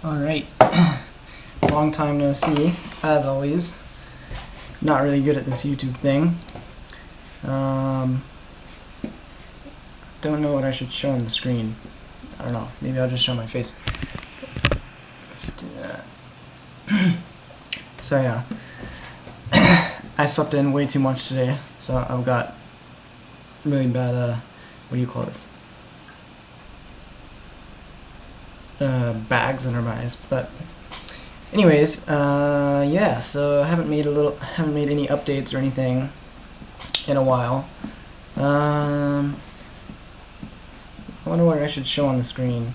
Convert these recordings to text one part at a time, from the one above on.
Alright, long time no see, as always. Not really good at this YouTube thing. Don't know what I should show on the screen. I don't know, maybe I'll just show my face. Let's do that. So yeah, I slept in way too much today, so I've got really bad, what do you call this? Bags under my eyes. But anyways, yeah, so I haven't made any updates or anything in a while. I wonder what I should show on the screen.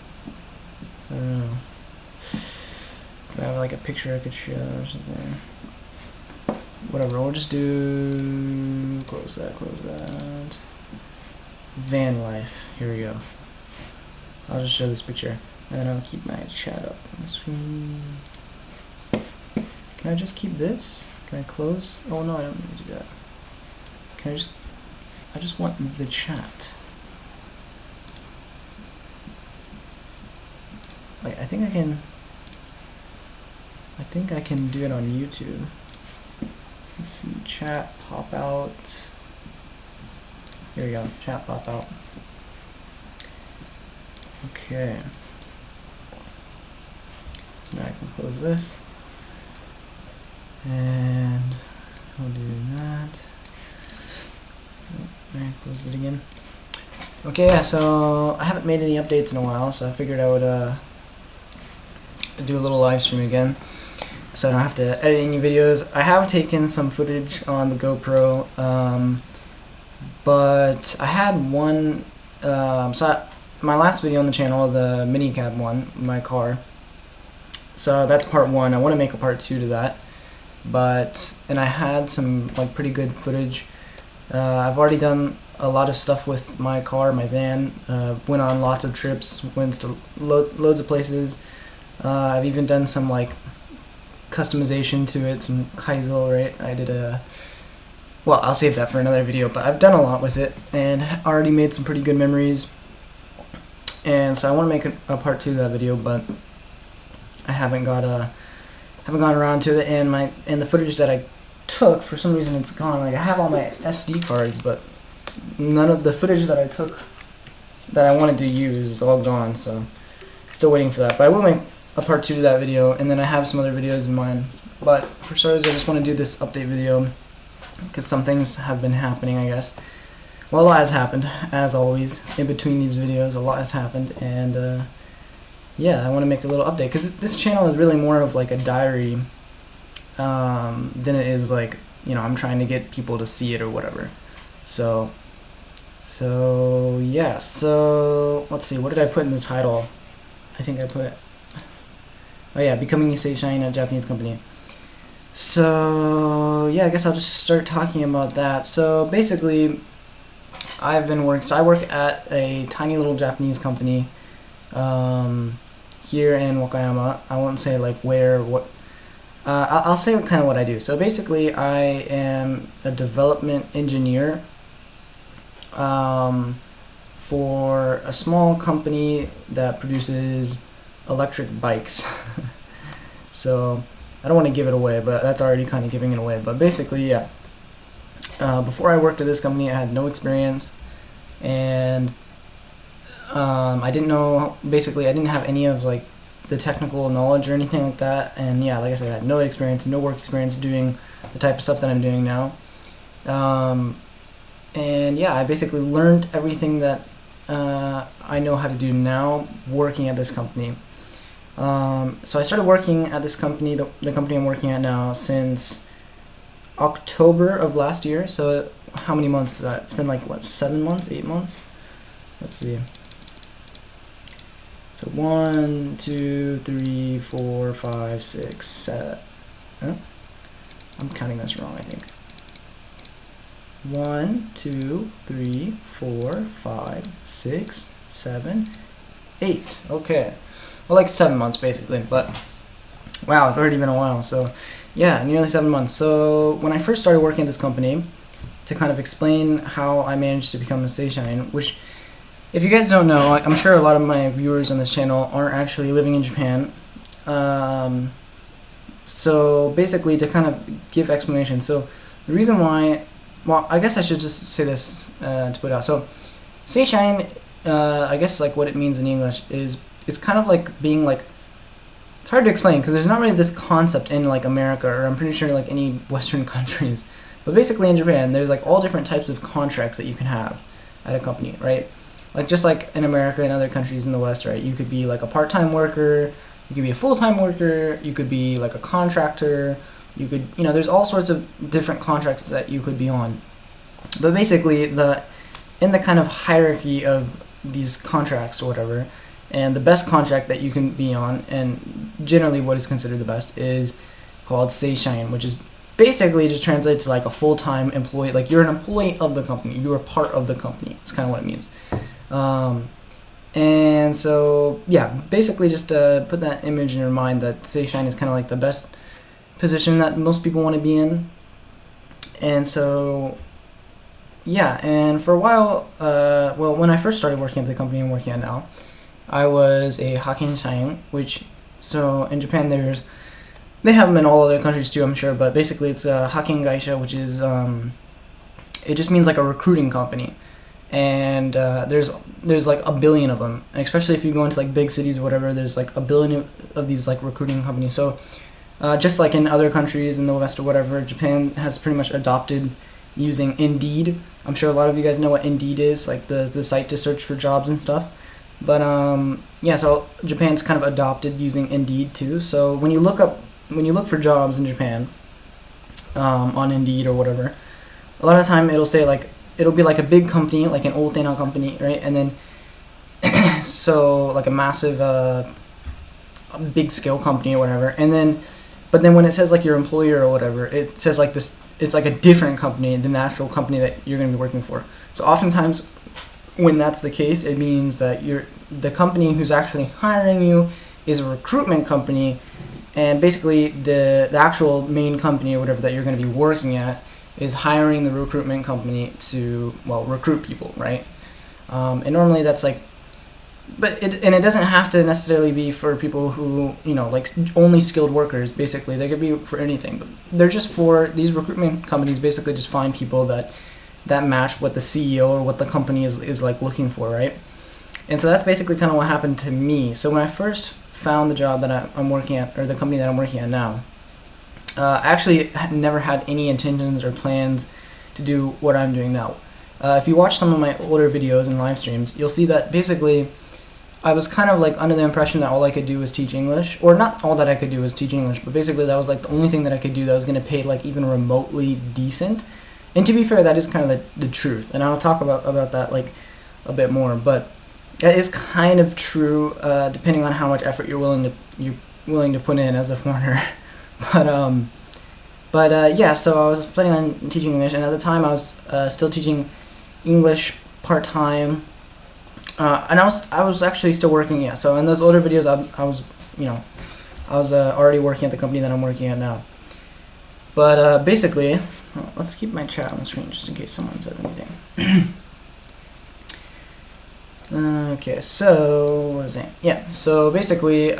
I don't know. Do I have like a picture I could show or something? Whatever, we'll just do close that. Van life. Here we go. I'll just show this picture. And I'll keep my chat up on the screen. Can I just keep this? Can I close? Oh no, I don't need to do that. Can I just want the chat. Wait, I think I can do it on YouTube. Let's see, chat pop out. Here we go, chat pop out. Okay. So now I can close this, and I'll do that. Oh, alright, close it again. Okay, yeah, so I haven't made any updates in a while, so I figured I would do a little live stream again, so I don't have to edit any videos. I have taken some footage on the GoPro, but I had one, my last video on the channel, the minicab one, my car. So that's part one. I want to make a part two to that, and I had some like pretty good footage. I've already done a lot of stuff with my car, my van. Went on lots of trips, went to loads of places. I've even done some like customization to it, some Gaijin, right? I did well, I'll save that for another video, but I've done a lot with it and already made some pretty good memories. And so I want to make a part two of that video, but I haven't gone around to it, and the footage that I took, for some reason it's gone. Like, I have all my SD cards, but none of the footage that I took that I wanted to use is all gone, so still waiting for that. But I will make a part two to that video, and then I have some other videos in mind. But for starters, I just want to do this update video because some things have been happening, I guess. Well, a lot has happened, as always. In between these videos, a lot has happened, and yeah, I want to make a little update because this channel is really more of like a diary than it is like, you know, I'm trying to get people to see it or whatever. So yeah, so let's see, what did I put in the title? I think I put, oh yeah, becoming a Gaijin, a Japanese company. So yeah, I guess I'll just start talking about that. So basically, I work at a tiny little Japanese company here in Wakayama. I won't say like where, what. I'll say kind of what I do. So basically, I am a development engineer for a small company that produces electric bikes. So I don't want to give it away, but that's already kind of giving it away. But basically, yeah. Before I worked at this company, I had no experience, and I didn't know, basically I didn't have any of like the technical knowledge or anything like that, and yeah, like I said, I had no experience, no work experience doing the type of stuff that I'm doing now. And yeah, I basically learned everything that I know how to do now working at this company. So I started working at this company, the company I'm working at now, since October of last year. So how many months is that? It's been like, what, 7 months, 8 months? Let's see. So 1, 2, 3, 4, 5, 6, 7. Huh? I'm counting this wrong, I think. 1, 2, 3, 4, 5, 6, 7, 8. Okay. Well, like 7 months basically, but wow, it's already been a while. So yeah, nearly 7 months. So when I first started working at this company, to kind of explain how I managed to become a Gaijin, which, if you guys don't know, I'm sure a lot of my viewers on this channel aren't actually living in Japan. So basically, to kind of give explanation, so the reason why, well, I guess I should just say this to put it out. So, seishine, I guess like what it means in English is it's kind of like being like, it's hard to explain because there's not really this concept in like America, or I'm pretty sure like any Western countries. But basically in Japan, there's like all different types of contracts that you can have at a company, right? Like just like in America and other countries in the West, right? You could be like a part-time worker, you could be a full-time worker, you could be like a contractor, you could, you know, there's all sorts of different contracts that you could be on. But basically, in the kind of hierarchy of these contracts or whatever, and the best contract that you can be on, and generally what is considered the best, is called seishine, which is basically just translates to like a full-time employee. Like you're an employee of the company, you're a part of the company. It's kind of what it means. And so, yeah, basically just put that image in your mind that seishine is kind of like the best position that most people want to be in. And so, yeah, and for a while, well, when I first started working at the company I'm working at now, I was a hakinshain, which, so in Japan they have them in all other countries too, I'm sure, but basically it's a hakin gaisha, which is, it just means like a recruiting company. And there's like a billion of them, especially if you go into like big cities or whatever. There's like a billion of these like recruiting companies. So just like in other countries in the West or whatever, Japan has pretty much adopted using Indeed. I'm sure a lot of you guys know what Indeed is, like the site to search for jobs and stuff. But yeah, so Japan's kind of adopted using Indeed too. So when you look for jobs in Japan on Indeed or whatever, a lot of the time it'll be like a big company, like an Otena company, right? And then so like a massive big scale company or whatever. And then but then when it says like your employer or whatever, it says like this, it's like a different company than the actual company that you're going to be working for. So oftentimes when that's the case, it means that the company who's actually hiring you is a recruitment company, and basically the actual main company or whatever that you're going to be working at is hiring the recruitment company to, well, recruit people, right? And normally that's like, it doesn't have to necessarily be for people who, you know, like only skilled workers. Basically, they could be for anything, but they're just for these recruitment companies. Basically, just find people that match what the CEO or what the company is like looking for, right? And so that's basically kind of what happened to me. So when I first found the job that I'm working at, or the company that I'm working at now, I actually never had any intentions or plans to do what I'm doing now. If you watch some of my older videos and live streams, you'll see that basically I was kind of like under the impression that all I could do was teach English, or not all that I could do was teach English, but basically that was like the only thing that I could do that was going to pay like even remotely decent. And to be fair, that is kind of the truth, and I'll talk about that like a bit more. But that is kind of true, depending on how much effort you're willing to put in as a foreigner. But yeah, so I was planning on teaching English, and at the time I was still teaching English part time, and I was actually still working. Yeah, so in those older videos, I was already working at the company that I'm working at now. But basically, let's keep my chat on the screen just in case someone says anything. Okay, so what is it? Yeah, so basically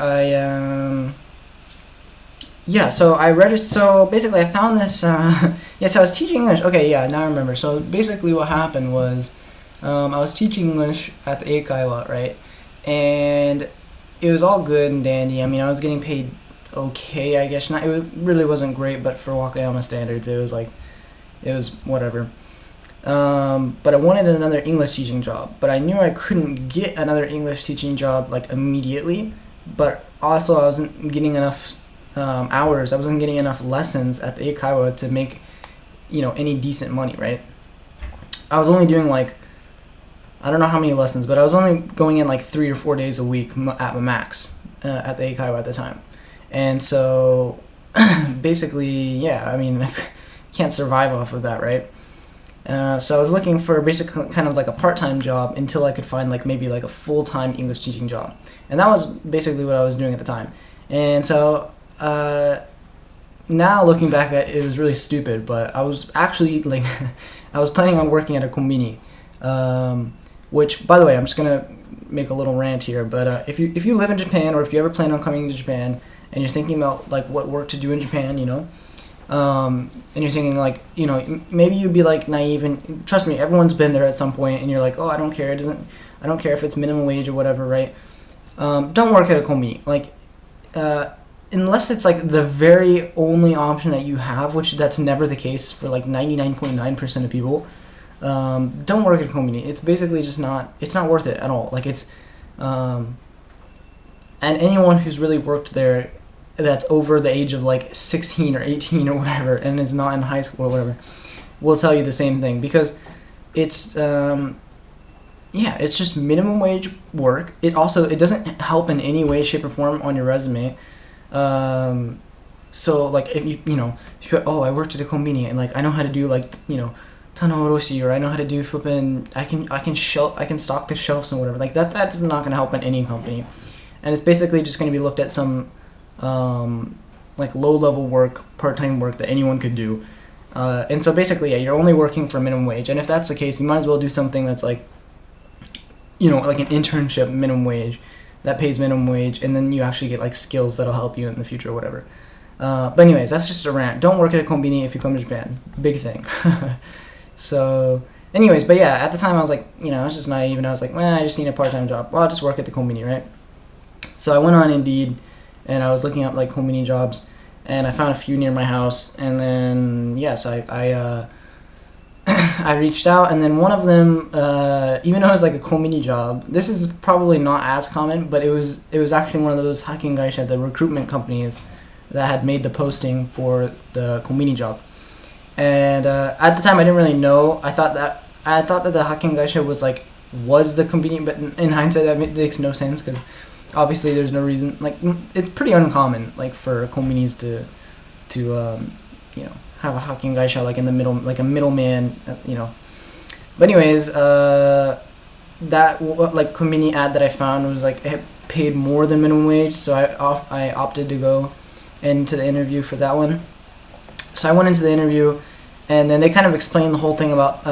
so I registered. So basically, I found this. Yeah, so I was teaching English. Okay, yeah, now I remember. So basically, what happened was, I was teaching English at the InakaLUKE, right? And it was all good and dandy. I mean, I was getting paid okay, I guess. It really wasn't great, but for Wakayama standards, it was whatever. But I wanted another English teaching job, but I knew I couldn't get another English teaching job like immediately. But also, I wasn't getting enough hours. I wasn't getting enough lessons at the InakaLUKE to make, any decent money, right? I was only doing like, I don't know how many lessons, but I was only going in like 3 or 4 days a week at max at the InakaLUKE at the time. And so basically, yeah, I mean, I can't survive off of that, right? So I was looking for basically kind of like a part-time job until I could find like maybe like a full-time English teaching job. And that was basically what I was doing at the time. And so now looking back at it, it was really stupid, but I was actually I was planning on working at a konbini, which, by the way, I'm just gonna make a little rant here, but if you live in Japan, or if you ever plan on coming to Japan and you're thinking about like what work to do in Japan, and you're thinking like, maybe you'd be like naive, and trust me, everyone's been there at some point, and you're like, oh, I don't care, I don't care if it's minimum wage or whatever, right? Don't work at a kombini, like, unless it's like the very only option that you have, which that's never the case for like 99.9% of people. Don't work at a kombini. It's basically just it's not worth it at all. Like and anyone who's really worked there that's over the age of like 16 or 18 or whatever and is not in high school or whatever will tell you the same thing, because it's it's just minimum wage work. It doesn't help in any way, shape, or form on your resume. So like if if you oh, I worked at a kombini and like I know how to do like tano oroshi, or I know how to do flipping, I can stock the shelves and whatever, like that is not going to help in any company, and it's basically just going to be looked at some like low level work, part-time work that anyone could do, and so basically you're only working for minimum wage. And if that's the case, you might as well do something that's like like an internship minimum wage that pays minimum wage, and then you actually get like skills that'll help you in the future or whatever. But anyways, that's just a rant. Don't work at a kombini if you come to Japan. Big thing. So anyways, but yeah, at the time I was like, I was just naive, and I was like, I just need a part-time job. Well, I'll just work at the kombini, right? So I went on Indeed, and I was looking up like kombini jobs, and I found a few near my house, and then yes, I I reached out, and then one of them, even though it was like a kombini job, this is probably not as common, but it was actually one of those hacking gaisha, the recruitment companies that had made the posting for the kombini job. And at the time, I didn't really know. I thought that the hacking gaisha was the kombini, but in hindsight, that makes no sense, because obviously there's no reason. Like, it's pretty uncommon, like, for kombinis to have a hacking gaisha like in the middle, like a middleman, But anyways, that like kombini ad that I found was like it paid more than minimum wage, so I opted to go into the interview for that one. So I went into the interview, and then they kind of explained the whole thing about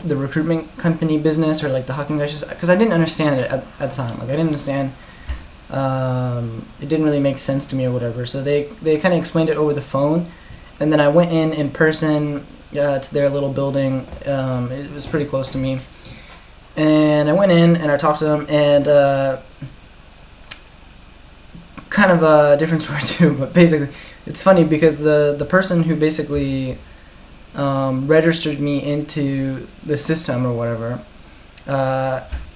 the recruitment company business, or like the hacking gaisha, because I didn't understand it at the time. Like I didn't understand. It didn't really make sense to me or whatever. So they kind of explained it over the phone. And then I went in person to their little building. It was pretty close to me. And I went in and I talked to them, and kind of a different story too, but basically it's funny because the person who basically registered me into the system or whatever,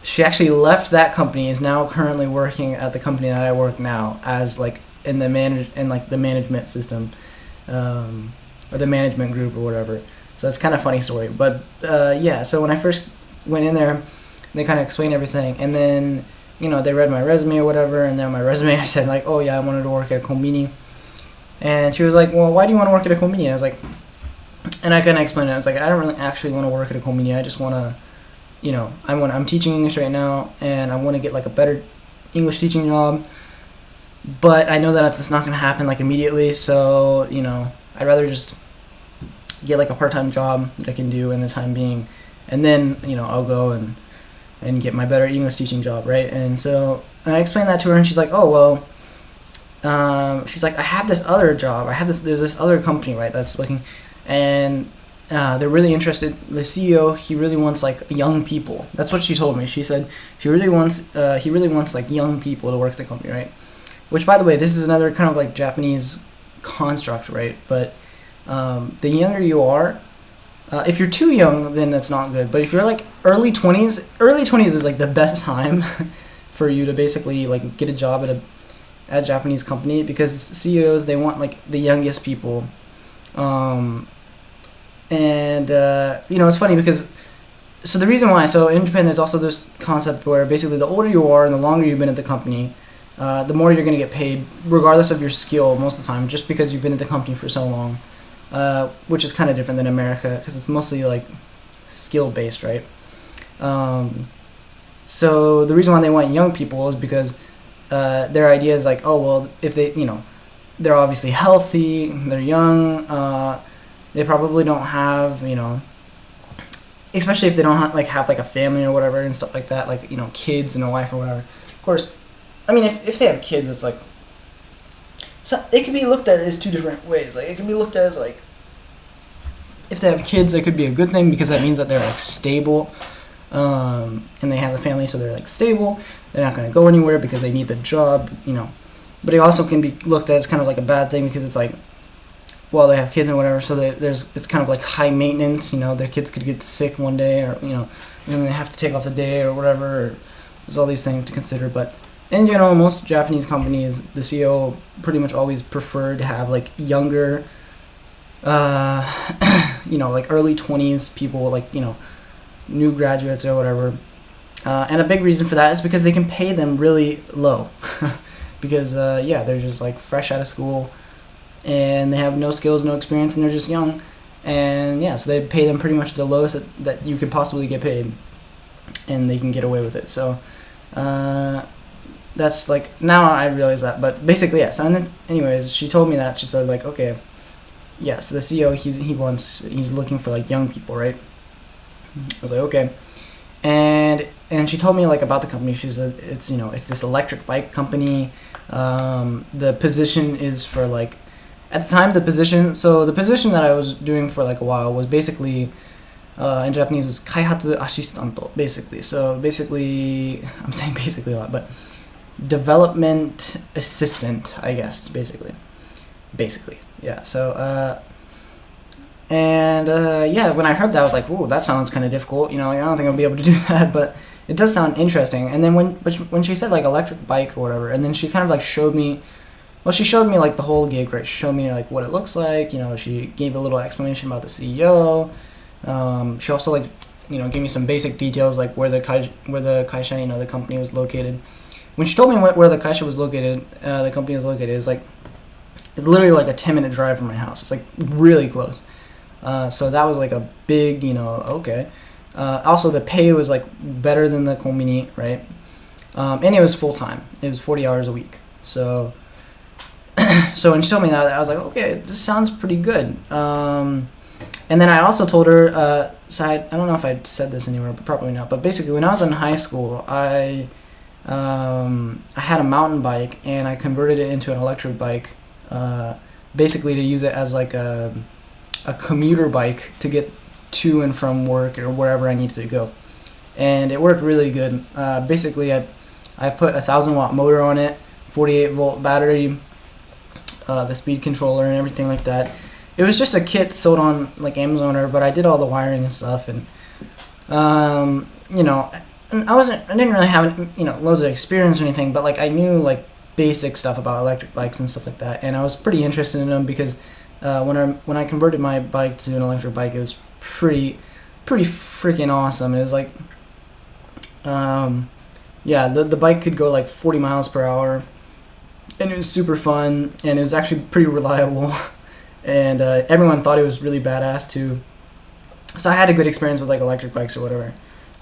she actually left that company, is now currently working at the company that I work now as like in the management system. Or the management group or whatever. So it's kind of a funny story. But so when I first went in there, they kind of explained everything, and then they read my resume or whatever, and then my resume I said like, oh yeah, I wanted to work at a kombini. And she was like, well, why do you want to work at a kombini? And I was like, and I kind of explained it. I was like, I don't really actually want to work at a kombini. I just want to, I'm teaching English right now, and I want to get like a better English teaching job. But I know that it's not going to happen like immediately, so I'd rather just get like a part-time job that I can do in the time being, and then I'll go and get my better English teaching job, right? And so I explained that to her, and she's like, oh well, she's like, I have this other job. There's this other company, right, that's looking, and they're really interested. The CEO, he really wants like young people. That's what she told me. She said he really wants like young people to work at the company, right? Which, by the way, this is another kind of like Japanese construct, right? But the younger you are, if you're too young, then that's not good. But if you're like early 20s is like the best time for you to basically like get a job at a Japanese company, because CEOs, they want like the youngest people. And it's funny because, so the reason why, so in Japan there's also this concept where basically the older you are and the longer you've been at the company, the more you're going to get paid, regardless of your skill most of the time, just because you've been at the company for so long, which is kind of different than America, because it's mostly like skill-based, right? So the reason why they want young people is because their idea is like, oh, well, if they, they're obviously healthy, they're young, they probably don't have, especially if they don't have like a family or whatever and stuff like that, like, you know, kids and a wife or whatever. Of course, I mean, if they have kids, it's like, so it can be looked at as two different ways. Like, it can be looked at as like, if they have kids, it could be a good thing because that means that they're like stable, and they have a family, so they're like stable. They're not going to go anywhere because they need the job, you know. But it also can be looked at as kind of like a bad thing because it's like, well, they have kids and whatever, so it's kind of like high maintenance, you know. Their kids could get sick one day, or, you know, and they have to take off the day or whatever. Or there's all these things to consider, but in general, most Japanese companies, the CEO pretty much always prefer to have like younger, you know, like early 20s people, like, you know, new graduates or whatever. And a big reason for that is because they can pay them really low. Because, yeah, they're just like fresh out of school and they have no skills, no experience, and they're just young. And yeah, so they pay them pretty much the lowest that you could possibly get paid, and they can get away with it. So, that's like, now I realize that. But basically, yeah. So, and then, anyways, she told me that. She said, like, okay, yeah, so the CEO, he's looking for like young people, right? I was like, okay. And she told me like about the company. She said it's, you know, it's this electric bike company. The position is for like, at the time, the position that I was doing for like a while was basically, in Japanese, was kaihatsu ashistanto, basically. So basically, I'm saying basically a lot, but development assistant, I guess, basically, yeah. So yeah, when I heard that, I was like, ooh, that sounds kind of difficult, you know, I don't think I'll be able to do that, but it does sound interesting. And then when she said like electric bike or whatever, and then she kind of like showed me like the whole gig, right? She showed me like what it looks like, you know. She gave a little explanation about the CEO. She also, like, you know, gave me some basic details, like where the kaisha, you know, the company was located. When she told me where the kaisha was located, the company was located, it's literally like a 10-minute drive from my house. It's like really close. So that was like a big, you know, okay. Also, the pay was like better than the kombini, right? And it was full time. It was 40 hours a week. So, so when she told me that, I was like, okay, this sounds pretty good. And then I also told her, so I don't know if I said this anywhere, but probably not. But basically, when I was in high school, I had a mountain bike and I converted it into an electric bike, basically to use it as like a commuter bike to get to and from work or wherever I needed to go. And it worked really good. Basically, I put a 1,000-watt motor on it, 48-volt battery, the speed controller and everything like that. It was just a kit sold on like Amazon, but I did all the wiring and stuff. And you know, and I didn't really have, you know, loads of experience or anything, but like I knew like basic stuff about electric bikes and stuff like that, and I was pretty interested in them because when I converted my bike to an electric bike, it was pretty freaking awesome. It was like, yeah, the bike could go like 40 miles per hour, and it was super fun, and it was actually pretty reliable, and everyone thought it was really badass too. So I had a good experience with like electric bikes or whatever,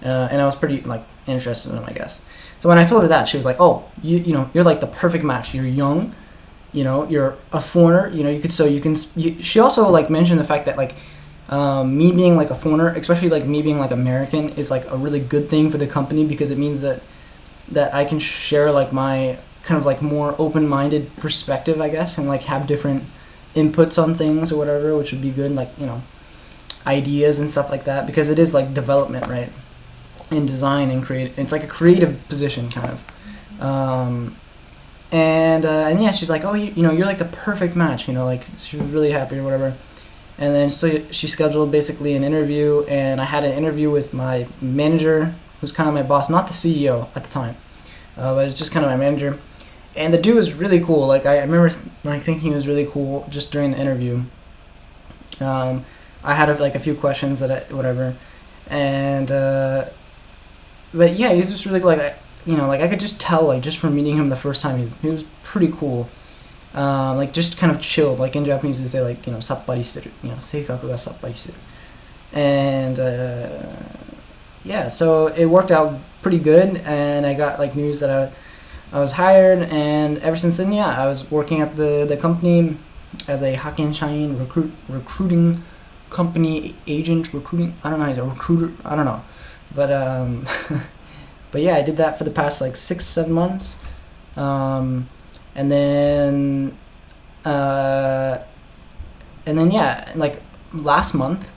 and I was pretty like interested in them, I guess. So when I told her that, she was like, "Oh, you know, you're like the perfect match. You're young, you know, you're a foreigner, you know, she also like mentioned the fact that like me being like a foreigner, especially like me being like American, is like a really good thing for the company because it means that I can share like my kind of like more open-minded perspective, I guess, and like have different inputs on things or whatever, which would be good, like, you know, ideas and stuff like that, because it is like development, right, in design and create. It's like a creative position kind of. And yeah, she's like, oh, you know, you're like the perfect match, you know, like she was really happy or whatever. And then so she scheduled basically an interview, and I had an interview with my manager, who's kind of my boss, not the CEO at the time, but it's just kind of my manager. And the dude was really cool. Like I remember like thinking he was really cool just during the interview. I had like a few questions whatever, and but yeah, he's just really like, you know, like I could just tell, like just from meeting him the first time, he was pretty cool. Like just kind of chilled. Like in Japanese, they say like, you know, sappari shiteru, you know, seikaku ga sappari shiteru. And yeah, so it worked out pretty good, and I got like news that I was hired, and ever since then, yeah, I was working at the company as a hakken shain recruiting company agent recruiting. I don't know, he's a recruiter. I don't know, but but yeah, I did that for the past like 6-7 months, and then yeah, like last month,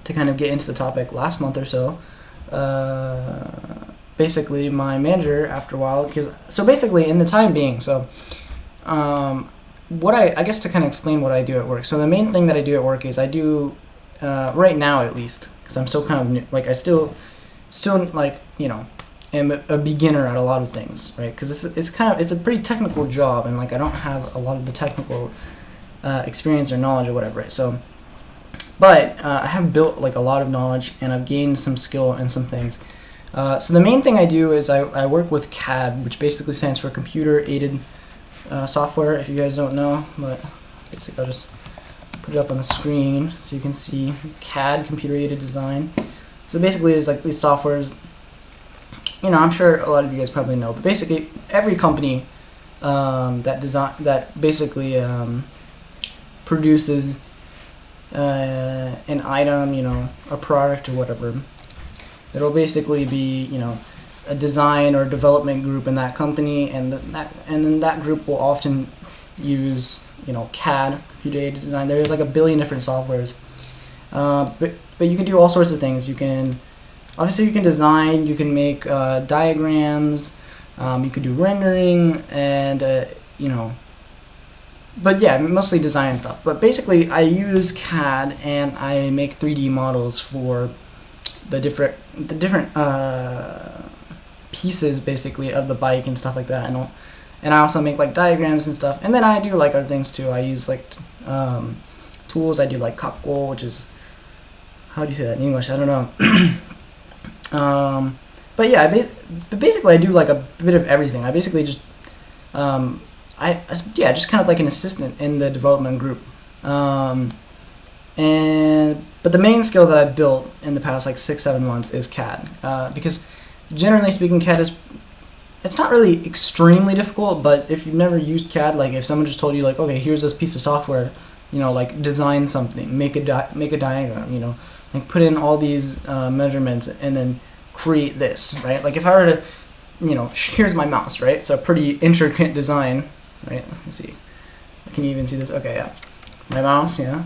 to kind of get into the topic, last month or so, basically my manager, after a while, so basically in the time being, so what I guess to kind of explain what I do at work. So the main thing that I do at work is I do, right now at least, because I'm still kind of new, like I still like, you know, am a beginner at a lot of things, right? Because it's a pretty technical job, and like I don't have a lot of the technical experience or knowledge or whatever, right? So, but I have built like a lot of knowledge, and I've gained some skill and some things. So the main thing I do is I work with CAD, which basically stands for computer aided software, if you guys don't know, but basically I'll just put it up on the screen so you can see CAD, computer aided design. So basically it's like these softwares, you know, I'm sure a lot of you guys probably know, but basically every company that basically produces an item, you know, a product or whatever, there will basically be, you know, a design or development group in that company, and then that group will often use, you know, CAD, computer aided design. There's like a billion different softwares, but you can do all sorts of things. You can design, you can make diagrams, you can do rendering, and you know, but yeah, mostly design stuff. But basically I use CAD and I make 3D models for the different pieces basically of the bike and stuff like that, and I also make like diagrams and stuff, and then I do like other things too. I use like tools. I do like kakko, which is, how do you say that in English? I don't know. But yeah, basically I do like a bit of everything. I basically just just kind of like an assistant in the development group. But the main skill that I built in the past like 6-7 months is CAD, because generally speaking, CAD it's not really extremely difficult, but if you've never used CAD, like if someone just told you like, okay, here's this piece of software, you know, like design something, make a diagram, you know, like put in all these measurements and then create this, right? Like if I were to, you know, here's my mouse, right? So a pretty intricate design, right? Let's see, can you even see this? Okay, yeah, my mouse, yeah.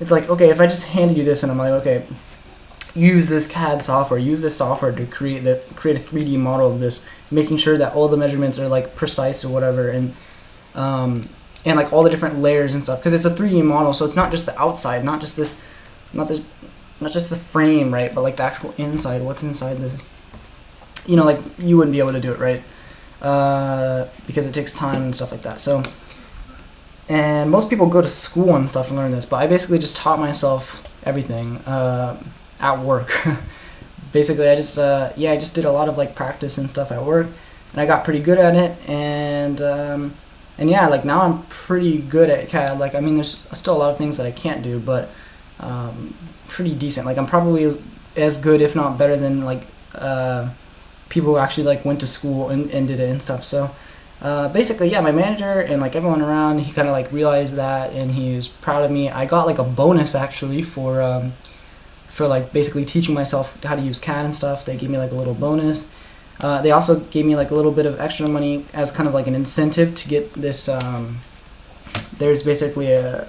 It's like, okay, if I just handed you this and I'm like, okay, use this CAD software, use this software to create a 3D model of this, making sure that all the measurements are like precise or whatever, and like all the different layers and stuff, because it's a 3D model, so it's not just the outside, not just the frame, right, but like the actual inside, what's inside this, you know, like you wouldn't be able to do it, right, because it takes time and stuff like that. So, and most people go to school and stuff to learn this, but I basically just taught myself everything at work. Basically, I just did a lot of like practice and stuff at work, and I got pretty good at it. And yeah, like now I'm pretty good at CAD. Like, I mean, there's still a lot of things that I can't do, but pretty decent. Like, I'm probably as good, if not better, than like people who actually like went to school and did it and stuff. So. Basically, yeah, my manager and like everyone around, he kind of like realized that, and he was proud of me. I got like a bonus actually for like basically teaching myself how to use CAD and stuff. They gave me like a little bonus. They also gave me like a little bit of extra money as kind of like an incentive to get this. There's basically a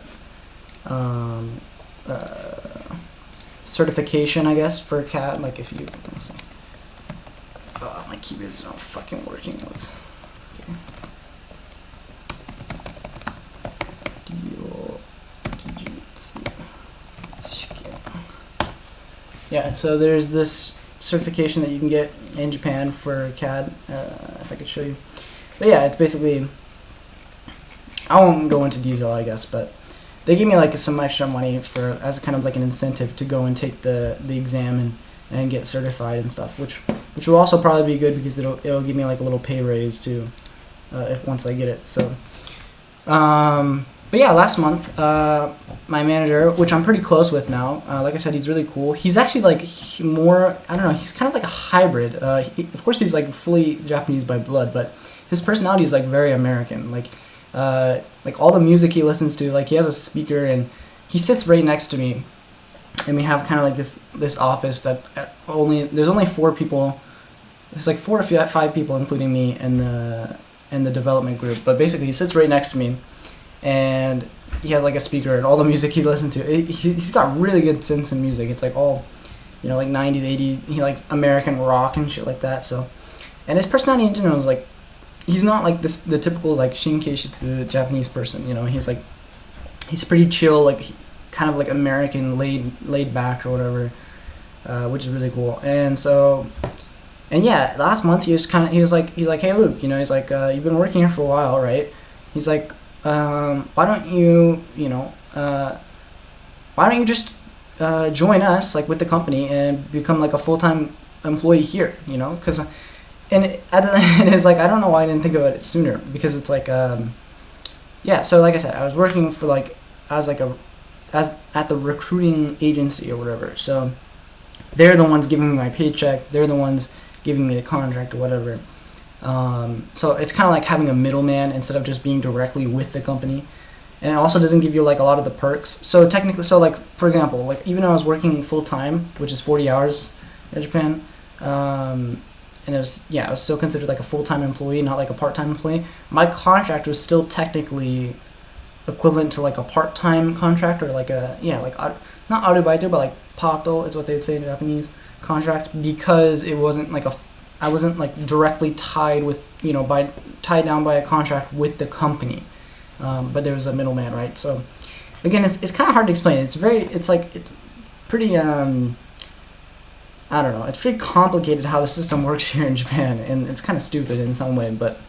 certification, I guess, for CAD. Like if you, let me see. Oh, my keyboard is not fucking working. Yeah, so there's this certification that you can get in Japan for CAD, if I could show you. But yeah, it's basically, I won't go into detail, I guess, but they gave me like some extra money as a kind of like an incentive to go and take the exam and get certified and stuff, which will also probably be good because it'll give me like a little pay raise too, once I get it. So, but yeah, last month, my manager, which I'm pretty close with now, like I said, he's really cool. He's actually like I don't know, he's kind of like a hybrid. Of course, he's like fully Japanese by blood, but his personality is like very American. Like all the music he listens to, like he has a speaker, and he sits right next to me, and we have kind of like this office that there's only 4 people. There's like 4 or 5 people, including me and the development group. But basically, he sits right next to me, and he has like a speaker, and all the music he listens to. He's got really good sense in music. It's like all, like 90s, 80s. He likes American rock and shit like that. So, and his personality in general is like, he's not like the typical like Shinkeishitsu Japanese person. He's pretty chill, like kind of like American, laid back or whatever, which is really cool. And yeah, last month he was like, hey Luke, he's like, you've been working here for a while, right? He's like, why don't you just join us like with the company and become like a full-time employee here, because and at the end it's like, I don't know why I didn't think about it sooner, because it's like yeah, so like I said, I was working for like as at the recruiting agency or whatever, so they're the ones giving me my paycheck, they're the ones giving me the contract or whatever. So it's kind of like having a middleman instead of just being directly with the company. And it also doesn't give you like a lot of the perks. So technically, like for example, like even though I was working full time, which is 40 hours in Japan, and it was still considered like a full-time employee, not like a part-time employee. My contract was still technically equivalent to like a part-time contract, or like not arubaito, but like pato is what they would say in Japanese contract, because it wasn't like I wasn't like directly tied with tied down by a contract with the company, but there was a middleman, right? So again, it's kind of hard to explain. It's pretty I don't know, it's pretty complicated how the system works here in Japan, and it's kind of stupid in some way, but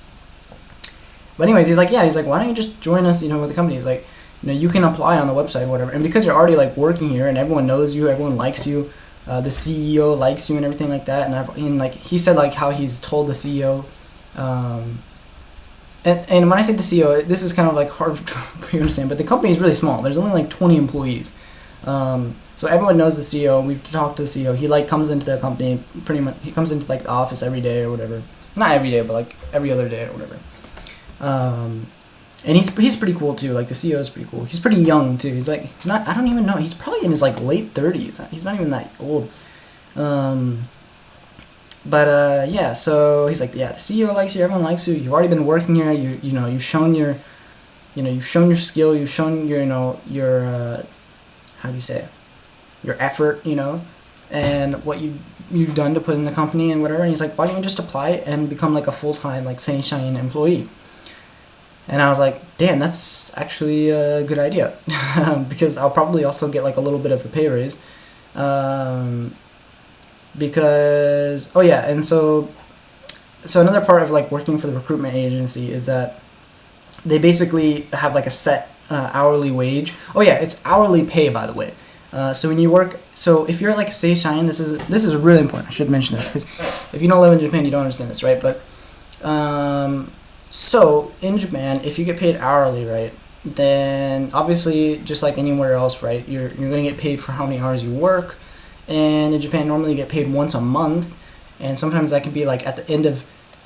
anyways, he's like, why don't you just join us, with the company? He's like, you can apply on the website or whatever, and because you're already like working here and everyone knows you, everyone likes you, the CEO likes you and everything like that, and like he said like how he's told the CEO, and when I say the CEO, this is kind of like hard for you to understand, but the company is really small. There's only like 20 employees, so everyone knows the CEO. We've talked to the CEO. He like comes into their company pretty much. He comes into like the office every day or whatever. Not every day, but like every other day or whatever. And he's pretty cool too. Like the CEO is pretty cool. He's pretty young too. He's not. I don't even know. He's probably in his like late 30s. He's not even that old. Yeah. So he's like, the CEO likes you. Everyone likes you. You've already been working here. You've shown your, you've shown your skill. You've shown your, your how do you say it? Your effort, and what you've done to put in the company and whatever. And he's like, why don't you just apply and become like a full-time like Seishain employee? And I was like, damn, that's actually a good idea, because I'll probably also get like a little bit of a pay raise, because and so another part of like working for the recruitment agency is that they basically have like a set hourly wage. It's hourly pay, by the way. So when you work, so if you're like a Seishain, this is really important. I should mention this, because if you don't live in Japan, you don't understand this, right? But so in Japan, if you get paid hourly, right, then obviously just like anywhere else, right, you're gonna get paid for how many hours you work. And in Japan, normally you get paid once a month, and sometimes that can be like at the end of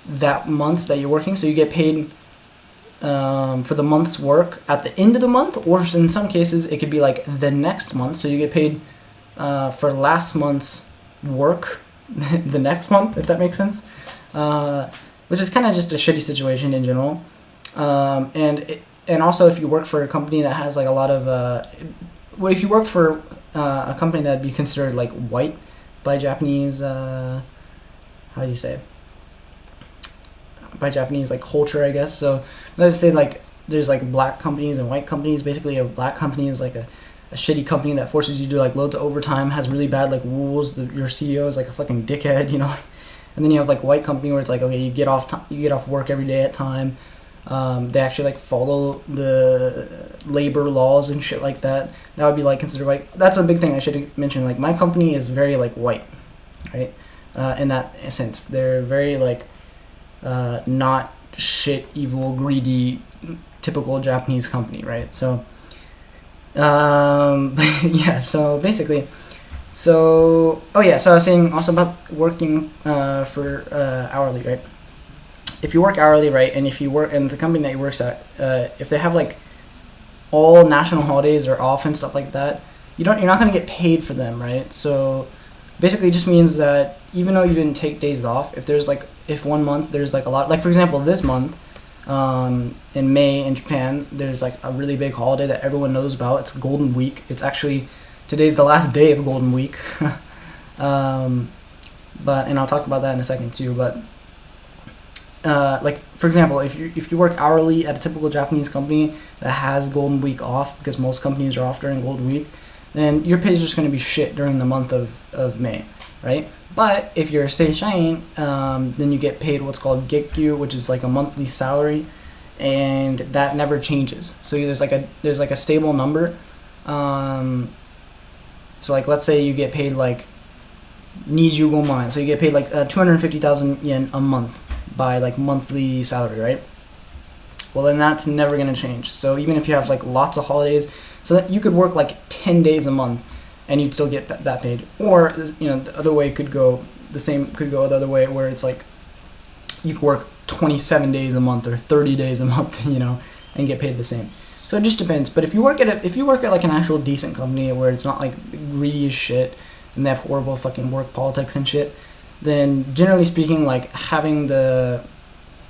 that month that you're working. So you get paid for the month's work at the end of the month, or in some cases it could be like the next month, so you get paid for last month's work the next month, if that makes sense, which is kind of just a shitty situation in general. And also if you work for a company that has like a lot of if you work for a company that'd be considered like white by Japanese, how do you say, by Japanese like culture, I guess. So let's say like there's like black companies and white companies. Basically a black company is like a shitty company that forces you to do like loads of overtime, has really bad like rules. Your CEO is like a fucking dickhead, And then you have like white company where it's like, okay, you get off work every day at time. They actually like follow the labor laws and shit like that. That would be like considered white. That's a big thing I should mention. Like my company is very like white, right? In that sense, they're very like not shit, evil, greedy, typical Japanese company, right? So so basically, so I was saying also about working for hourly, right? If you work hourly, right, and if you work, and the company that you works at, if they have like all national holidays are off and stuff like that, you're not going to get paid for them, right? So basically it just means that even though you didn't take days off, if one month there's like a lot, like for example this month, in May in Japan, there's like a really big holiday that everyone knows about. It's Golden Week. It's actually, today's the last day of Golden Week. And I'll talk about that in a second too, but like for example, if you work hourly at a typical Japanese company that has Golden Week off, because most companies are off during Golden Week, then your pay is just going to be shit during the month of May, right? But if you're a seishain, then you get paid what's called Gekyu, which is like a monthly salary, and that never changes. So there's like a stable number. So like let's say you get paid like 25 man, so you get paid like 250,000 yen a month by like monthly salary, right? Well, then that's never gonna change. So even if you have like lots of holidays, so that you could work like 10 days a month and you'd still get that paid. Or the other way could go the other way, where it's like you could work 27 days a month or 30 days a month, and get paid the same. So it just depends. But if you work at like an actual decent company where it's not like greedy as shit and they have horrible fucking work politics and shit, then generally speaking, like having the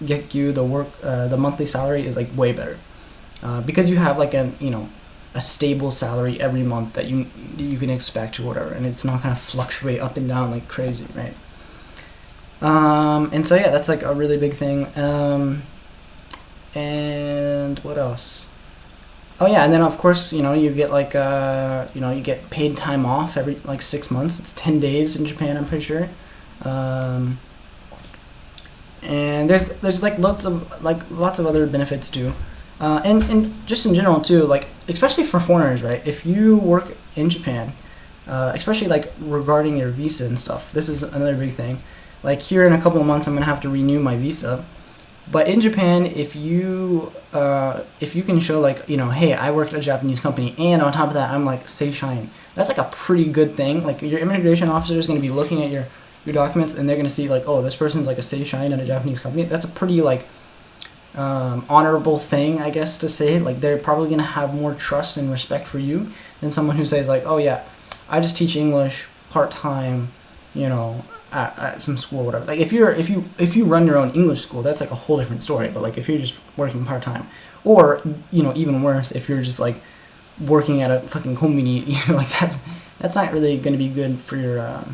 Gekyu, the monthly salary is like way better, because you have like a stable salary every month that you can expect or whatever, and it's not gonna fluctuate up and down like crazy, right? And so yeah, that's like a really big thing. And what else? Oh yeah, and then of course, you get like you get paid time off every like 6 months. It's 10 days in Japan, I'm pretty sure. And there's like lots of other benefits too. And just in general too, like especially for foreigners, right? If you work in Japan, especially like regarding your visa and stuff, this is another big thing. Like here in a couple of months, I'm gonna have to renew my visa. But in Japan, if you can show like, hey, I work at a Japanese company, and on top of that, I'm like seishain, that's like a pretty good thing. Like your immigration officer is going to be looking at your documents, and they're going to see like, oh, this person's like a seishain at a Japanese company. That's a pretty like honorable thing, I guess, to say. Like they're probably going to have more trust and respect for you than someone who says like, oh yeah, I just teach English part-time, at some school or whatever. Like if you run your own English school, that's like a whole different story. But like if you're just working part-time, or even worse, if you're just like working at a fucking company, like that's not really going to be good for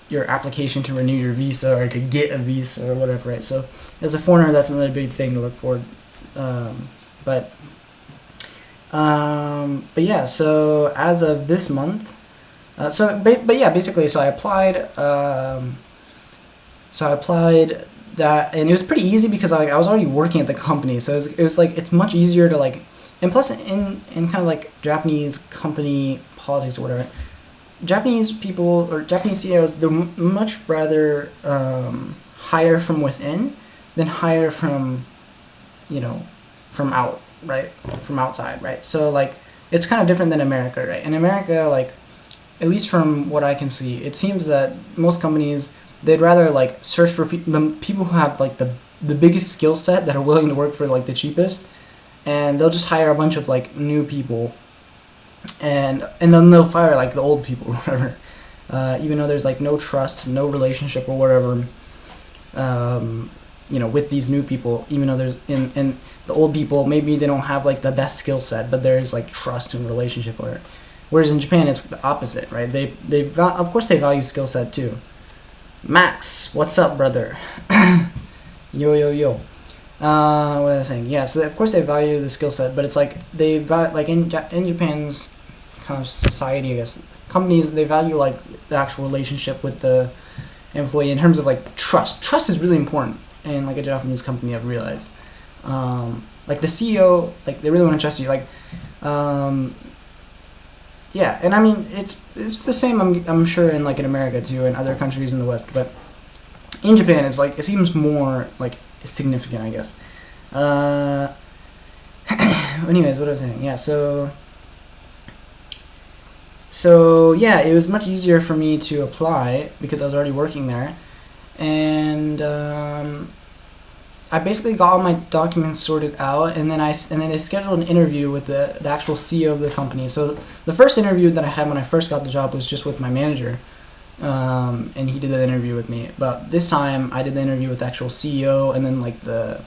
your application to renew your visa or to get a visa or whatever, right? So as a foreigner, that's another big thing to look for. But yeah, so as of this month, basically, so I applied that, and it was pretty easy because I was already working at the company, so it was like, it's much easier to like, and plus in kind of like Japanese company politics or whatever, Japanese people or Japanese CEOs, they're much rather hire from within than hire from outside, right? So like it's kind of different than America, right? In America, like, at least from what I can see, it seems that most companies, they'd rather like search for the people who have like the biggest skill set that are willing to work for like the cheapest, and they'll just hire a bunch of like new people, and then they'll fire like the old people or whatever, even though there's like no trust, no relationship or whatever, with these new people, even though there's in the old people, maybe they don't have like the best skill set, but there is like trust and relationship or whatever. Whereas in Japan, it's the opposite, right? Of course they value skill set too. Max, what's up, brother? Yo. What was I saying? Yeah, so of course they value the skill set, but it's like they value, like in Japan's kind of society, I guess, companies, they value like the actual relationship with the employee in terms of like trust. Trust is really important in like a Japanese company, I've realized. Like the CEO, like they really want to trust you, like. Yeah, and I mean it's the same. I'm sure in like in America too, and other countries in the West, but in Japan it's like it seems more like significant, I guess. Anyways, what was I saying? Yeah, so yeah, it was much easier for me to apply because I was already working there, and I basically got all my documents sorted out, and then they scheduled an interview with the actual CEO of the company. So the first interview that I had when I first got the job was just with my manager, and he did the interview with me. But this time I did the interview with the actual CEO, and then like the,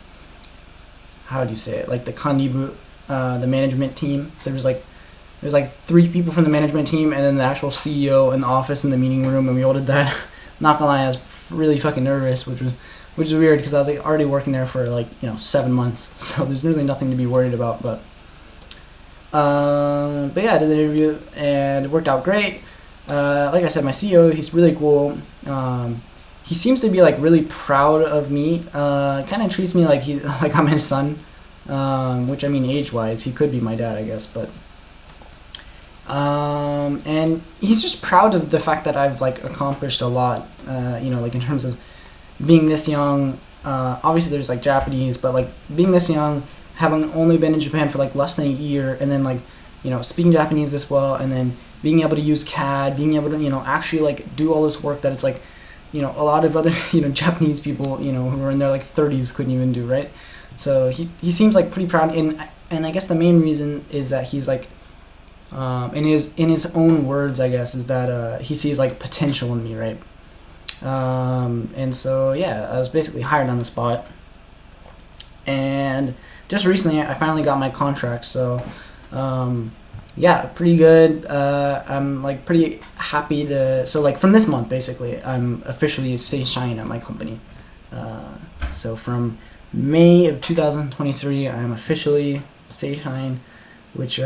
how do you say it, like the kandibu, the management team. So there's like 3 people from the management team, and then the actual CEO in the office in the meeting room, and we all did that. Not gonna lie, I was really fucking nervous, which is weird because I was like already working there for like 7 months, so there's really nothing to be worried about. But yeah, I did the interview and it worked out great. Like I said, my CEO, he's really cool. He seems to be like really proud of me. Kind of treats me like I'm his son, which I mean age-wise, he could be my dad, I guess, but. And he's just proud of the fact that I've like accomplished a lot, like in terms of being this young. Obviously there's like Japanese, but like being this young, having only been in Japan for like less than a year, and then like, speaking Japanese this well, and then being able to use CAD, being able to, actually like do all this work that it's like, a lot of other, Japanese people, who are in their like 30s couldn't even do, right? So he seems like pretty proud, and I guess the main reason is that he's like, in his own words, I guess, is that he sees like potential in me, right? And so yeah, I was basically hired on the spot, and just recently I finally got my contract. So yeah, pretty good. I'm like pretty happy to. So like from this month, basically, I'm officially Seishain at my company. So from May of 2023, I'm officially Seishain, which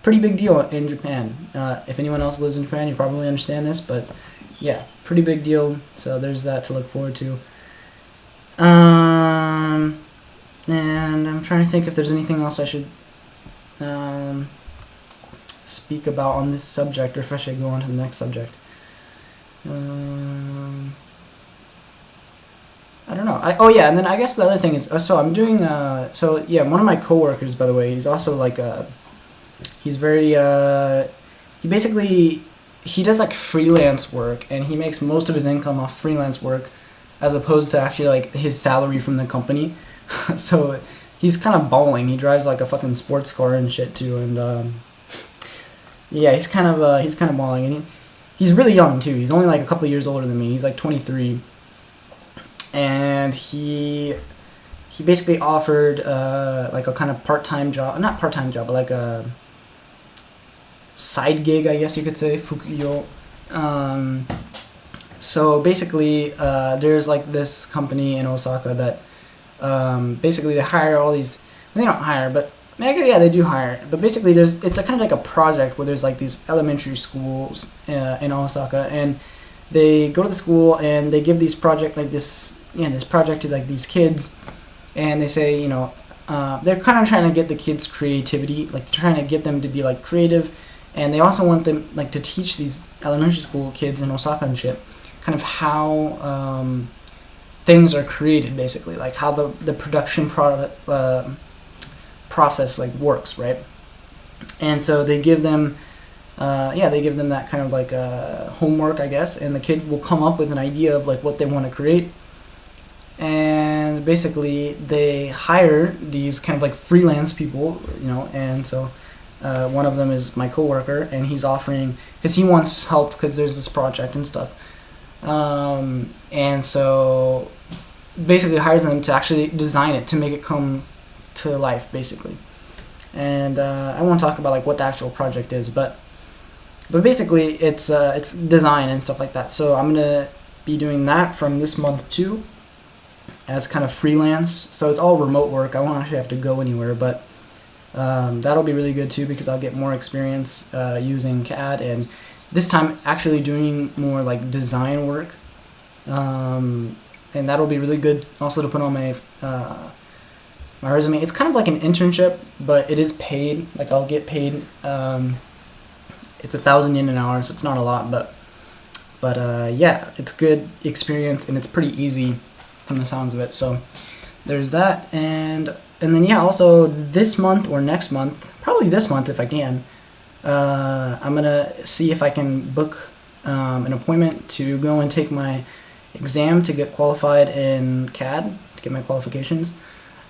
pretty big deal in Japan. If anyone else lives in Japan, you probably understand this, but yeah, pretty big deal. So there's that to look forward to. And I'm trying to think if there's anything else I should speak about on this subject, or if I should go on to the next subject. I don't know. Oh yeah, and then I guess the other thing is, so I'm doing. So yeah, one of my coworkers, by the way, he's also like he's very he does like freelance work, and he makes most of his income off freelance work as opposed to actually like his salary from the company. So he's kind of balling. He drives like a fucking sports car and shit too, and yeah, he's kind of balling, and he's really young too. He's only like a couple of years older than me. He's like 23, and he basically offered like a kind of part-time job, not part-time job, but like a side gig, I guess you could say, fukuyo. So basically, there's like this company in Osaka that basically they hire all these. They don't hire, but yeah, they do hire. But basically, it's a kind of like a project where there's like these elementary schools in Osaka, and they go to the school and they give these project like this project to like these kids, and they say, they're kind of trying to get the kids' creativity, like trying to get them to be like creative. And they also want them like to teach these elementary school kids in Osaka and shit kind of how things are created, basically, like how the production process like works, right? And so they give them that kind of like homework, I guess, and the kid will come up with an idea of like what they want to create. And basically they hire these kind of like freelance people, and so one of them is my coworker, and he's offering, because he wants help because there's this project and stuff, and so basically hires them to actually design it, to make it come to life, basically. And I won't talk about like what the actual project is, but basically it's design and stuff like that. So I'm gonna be doing that from this month too, as kind of freelance. So it's all remote work. I won't actually have to go anywhere, but that'll be really good too, because I'll get more experience using CAD, and this time actually doing more like design work, and that'll be really good also to put on my my resume. It's kind of like an internship, but it is paid. Like I'll get paid. It's 1,000 yen an hour, so it's not a lot, but yeah, it's good experience, and it's pretty easy from the sounds of it. So there's that, and then yeah, also this month or next month, probably this month if I can, I'm gonna see if I can book an appointment to go and take my exam to get qualified in CAD, to get my qualifications.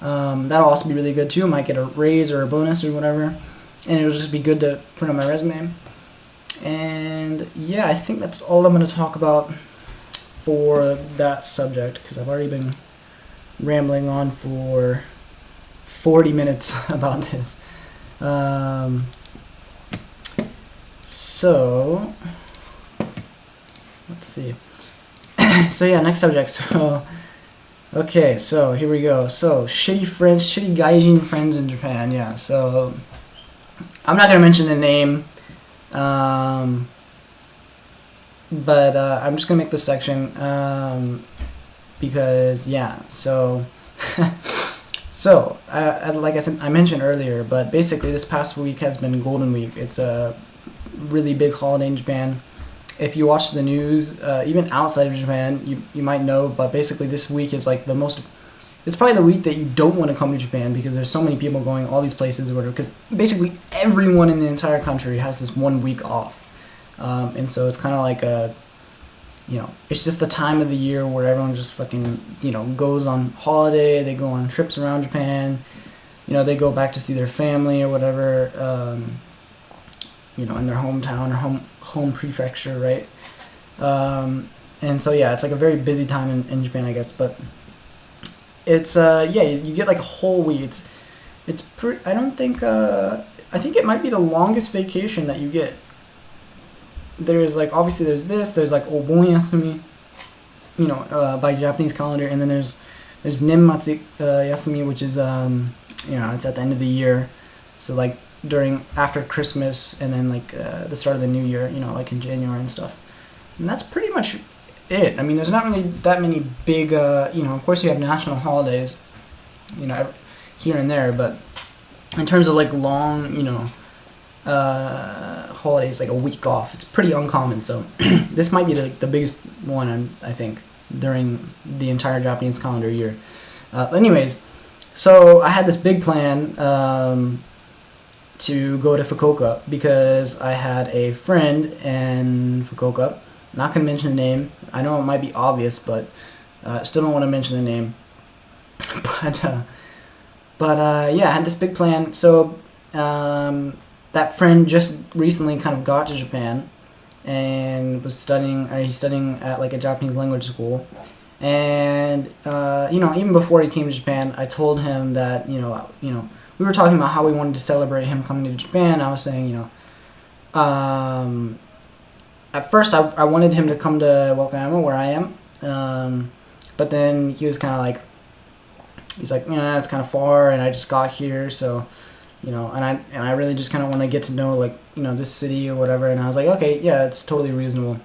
That'll also be really good too. Might get a raise or a bonus or whatever, and it'll just be good to put on my resume. And yeah, I think that's all I'm going to talk about for that subject, because I've already been rambling on for 40 minutes about this. So let's see. So yeah, next subject. So okay, so here we go. So shitty Gaijin friends in Japan. Yeah, so I'm not gonna mention the name, but I'm just gonna make this section because yeah. So so like I said, I mentioned earlier, but basically this past week has been Golden Week. It's a really big holiday in Japan. If you watch the news, even outside of Japan, you might know, but basically this week is like the most, it's probably the week that you don't want to come to Japan, because there's so many people going all these places or whatever, because basically everyone in the entire country has this 1 week off. And so it's kind of like a, you know, it's just the time of the year where everyone just fucking, you know, goes on holiday, they go on trips around Japan, you know, they go back to see their family or whatever, you know, in their hometown or home prefecture, right? And so yeah, it's like a very busy time in Japan, I guess. But it's yeah, you get like a whole week. It's pretty. I don't think. I think it might be the longest vacation that you get. There's like, obviously there's this. There's like Obon Yasumi, you know, by Japanese calendar, and then there's Nenmatsu Yasumi, which is you know, it's at the end of the year, so like after Christmas, and then like the start of the new year, you know, like in January and stuff. And that's pretty much it. I mean, there's not really that many big, you know, of course you have national holidays, you know, here and there, but in terms of like long, you know, holidays, like a week off, it's pretty uncommon. So this might be the biggest one, I think, during the entire Japanese calendar year. But anyways, so I had this big plan to go to Fukuoka, because I had a friend in Fukuoka. Not going to mention the name. I know it might be obvious, but still don't want to mention the name. but yeah, I had this big plan. So that friend just recently kind of got to Japan and was studying, or he's studying at like a Japanese language school. And you know, even before he came to Japan, I told him that, you know, we were talking about how we wanted to celebrate him coming to Japan. I was saying, you know, at first I wanted him to come to Wakayama, where I am, but then he was kind of like, he's like, yeah, it's kind of far, and I just got here, so, you know, and I really just kind of want to get to know, like, you know, this city or whatever. And I was like, okay, yeah, it's totally reasonable.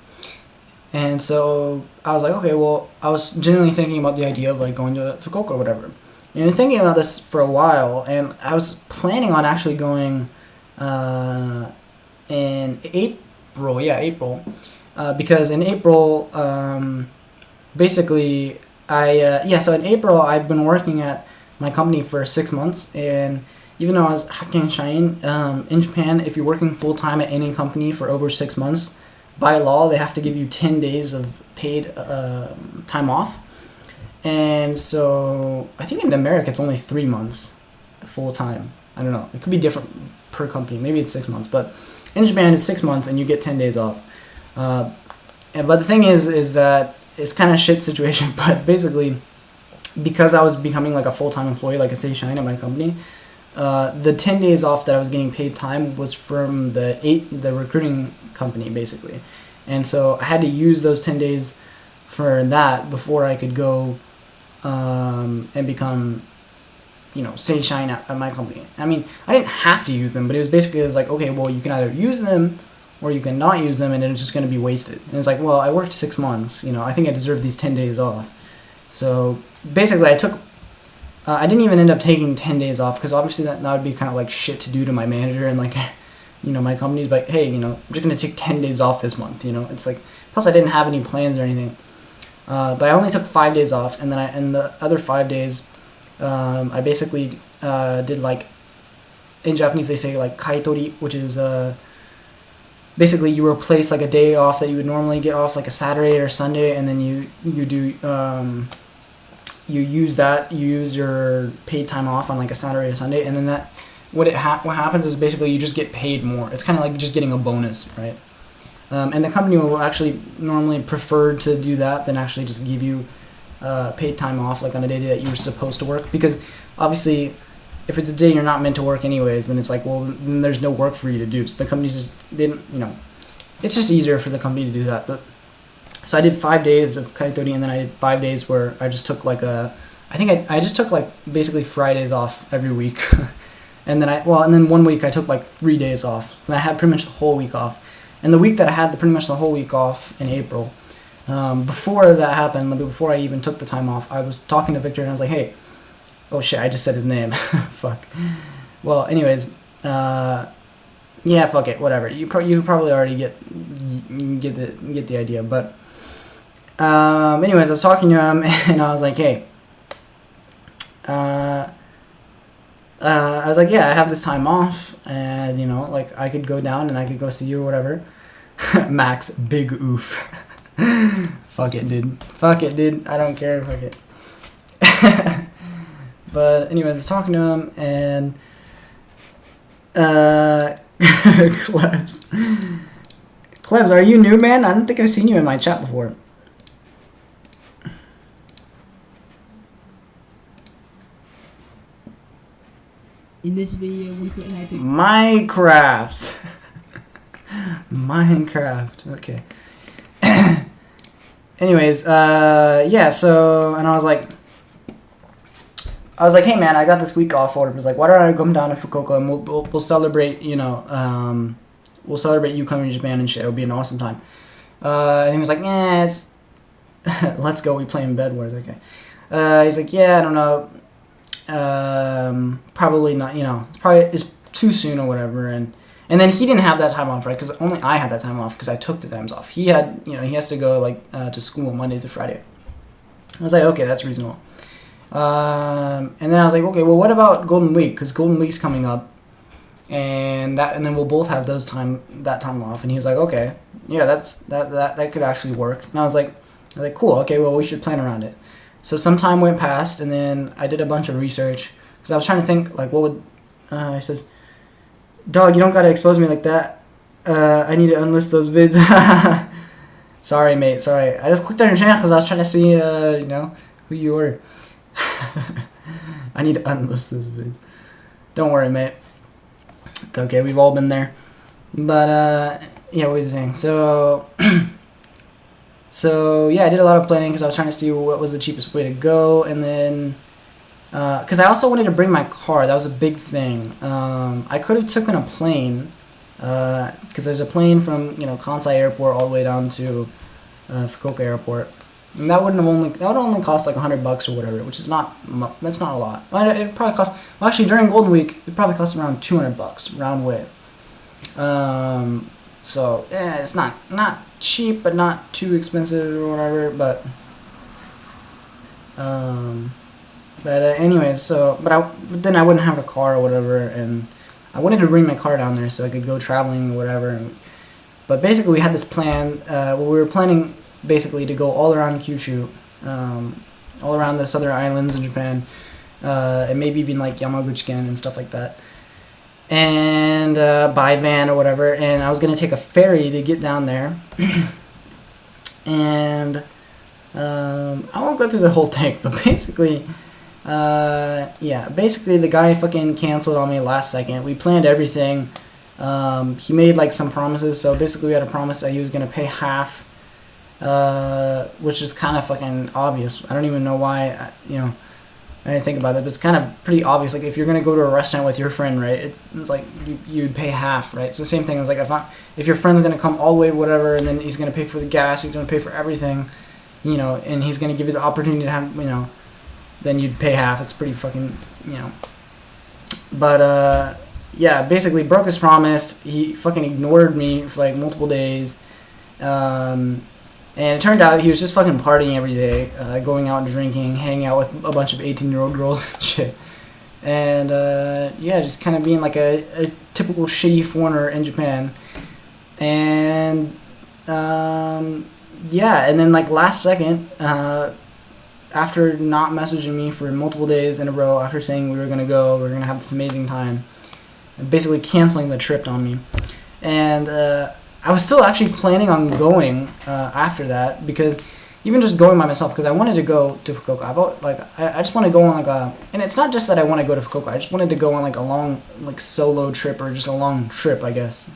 And so I was like, okay, well, I was genuinely thinking about the idea of like going to Fukuoka or whatever. And thinking about this for a while, and I was planning on actually going in April, because in April, basically, so in April, I've been working at my company for 6 months, and even though I was Hakken Shain, in Japan, if you're working full-time at any company for over 6 months, by law, they have to give you 10 days of paid time off. And so I think in America it's only 3 months full time. I don't know. It could be different per company. Maybe it's 6 months, but in Japan it's 6 months and you get 10 days off. But the thing is that it's kind of a shit situation. But basically, because I was becoming like a full time employee, like a seishain at my company, the 10 days off that I was getting paid time was from the recruiting company, basically. And so I had to use those 10 days for that before I could go and become, you know, seishain at my company. I mean, I didn't have to use them, but it was like, okay, well, you can either use them or you can not use them, and it's just going to be wasted. And it's like, well, I worked 6 months, you know, I think I deserve these 10 days off. So basically I didn't even end up taking 10 days off, because obviously that would be kind of like shit to do to my manager, and like, you know, my company's like, hey, you know, I'm just going to take 10 days off this month, you know. It's like, plus I didn't have any plans or anything. But I only took 5 days off, and then the other 5 days, I basically did like, in Japanese they say like kaitori, which is basically you replace like a day off that you would normally get off, like a Saturday or Sunday, and then you do you use your paid time off on like a Saturday or Sunday, and then that what happens is basically you just get paid more. It's kind of like just getting a bonus, right? And the company will actually normally prefer to do that than actually just give you paid time off like on a day that you're supposed to work, because obviously if it's a day you're not meant to work anyways, then it's like, well, then there's no work for you to do. So the companies just didn't, it's just easier for the company to do that. But so I did 5 days of kaitori, and then I did 5 days where I just took like I just took like basically Fridays off every week. And then 1 week I took like 3 days off. So I had pretty much the whole week off. And the week that I had pretty much the whole week off in April, before that happened, before I even took the time off, I was talking to Victor and I was like, hey, oh shit, I just said his name. Fuck. Well, anyways, yeah, fuck it, whatever. You probably already get the idea. But anyways, I was talking to him and I was like, hey, I was like, yeah, I have this time off, and like I could go down and I could go see you or whatever. Max, big oof. Fuck it, dude. I don't care. Fuck it. But anyways, I was talking to him, and Klebs, are you new, man? I don't think I've seen you in my chat before. In this video, we play Minecraft. Minecraft. Okay. Anyways, yeah. So, and I was like, hey man, I got this week off. Or it was like, why don't I come down to Fukuoka and we'll celebrate, we'll celebrate you coming to Japan and shit. It'll be an awesome time. And he was like, yeah, it's let's go. We play in bed. Where's okay? He's like, yeah, I don't know. Probably not, probably it's too soon or whatever, and then he didn't have that time off, right? Because only I had that time off because I took the times off. He had, he has to go like to school Monday through Friday. I was like, okay, that's reasonable. And then I was like, okay, well, what about Golden Week? Because Golden Week's coming up, and then we'll both have that time off. And he was like, okay, yeah, that could actually work. And I was like, cool, okay, well, we should plan around it. So some time went past, and then I did a bunch of research because I was trying to think like what would. He says, "Dog, you don't gotta expose me like that. I need to unlist those vids." Sorry, mate. Sorry. I just clicked on your channel because I was trying to see, who you were. I need to unlist those vids. Don't worry, mate. It's okay. We've all been there. But yeah, what was I saying? So yeah, I did a lot of planning because I was trying to see what was the cheapest way to go, and then because I also wanted to bring my car. That was a big thing. I could have taken a plane because there's a plane from Kansai Airport all the way down to Fukuoka Airport, and that would only cost like $100 or whatever, which is that's not a lot. It probably cost actually during Golden Week it probably cost around $200 round way. So yeah, it's not cheap, but not too expensive or whatever. But anyways, but then I wouldn't have a car or whatever, and I wanted to bring my car down there so I could go traveling or whatever. But basically, we had this plan. We were planning basically to go all around Kyushu, all around the southern islands in Japan, and maybe even like Yamaguchi-ken and stuff like that. And by van or whatever, and I was gonna take a ferry to get down there. And I won't go through the whole thing, but basically, basically the guy fucking canceled on me last second. We planned everything. He made like some promises, so basically we had a promise that he was gonna pay half, which is kind of fucking obvious. I don't even know why, I didn't think about it, but it's kind of pretty obvious. Like if you're gonna go to a restaurant with your friend, right? It's like you'd pay half, right? It's the same thing as like if your friend's gonna come all the way, whatever, and then he's gonna pay for the gas, he's gonna pay for everything, and he's gonna give you the opportunity to have, then you'd pay half. It's pretty fucking, But yeah, basically broke his promise. He fucking ignored me for like multiple days. And it turned out he was just fucking partying every day, going out and drinking, hanging out with a bunch of 18-year-old girls and shit. And, just kind of being like a typical shitty foreigner in Japan. And, and then like last second, after not messaging me for multiple days in a row, after saying we were gonna go, we were gonna have this amazing time, and basically canceling the trip on me. And I was still actually planning on going after that, because even just going by myself, because I wanted to go to Fukuoka. I just want to go on like a, and it's not just that I want to go to Fukuoka. I just wanted to go on like a long, like solo trip, or just a long trip, I guess.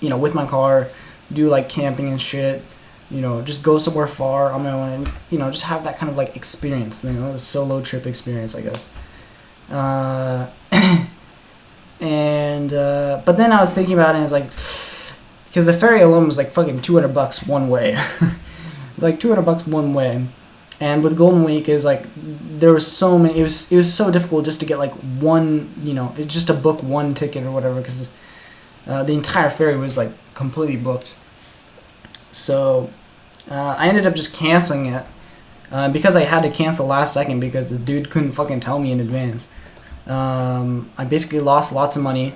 With my car, do like camping and shit. Just go somewhere far on my own, and just have that kind of like experience. A solo trip experience, I guess. But then I was thinking about it, and it's like, because the ferry alone was like fucking $200 one way. Like $200 one way. And with Golden Week is like, there was so many, it was so difficult just to get like one, just to book one ticket or whatever, because the entire ferry was like completely booked. So I ended up just canceling it, because I had to cancel last second because the dude couldn't fucking tell me in advance. I basically lost lots of money.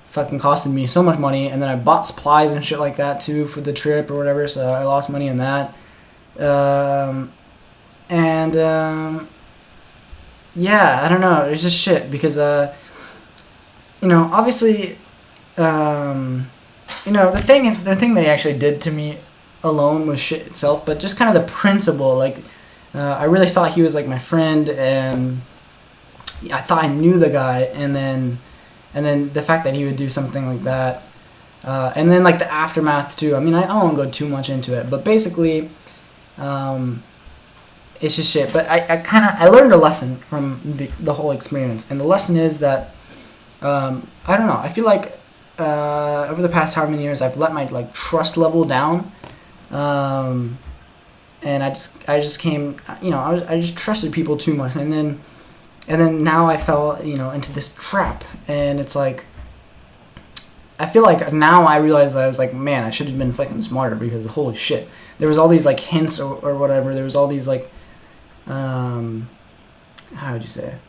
Fucking costed me so much money, and then I bought supplies and shit like that too for the trip or whatever, so I lost money on that. Yeah, I don't know, it's just shit, because obviously, the thing that he actually did to me alone was shit itself, but just kind of the principle, like, I really thought he was like my friend, and I thought I knew the guy, and then the fact that he would do something like that, and then like the aftermath too. I mean, I don't want to go too much into it, but basically, it's just shit. But I learned a lesson from the whole experience, and the lesson is that I don't know. I feel like over the past how many years I've let my like trust level down, and I just came, I just trusted people too much, and then now I fell, into this trap, and it's like, I feel like now I realize that I was like, man, I should have been fucking smarter, because holy shit, there was all these like hints or whatever, there was all these like, how would you say?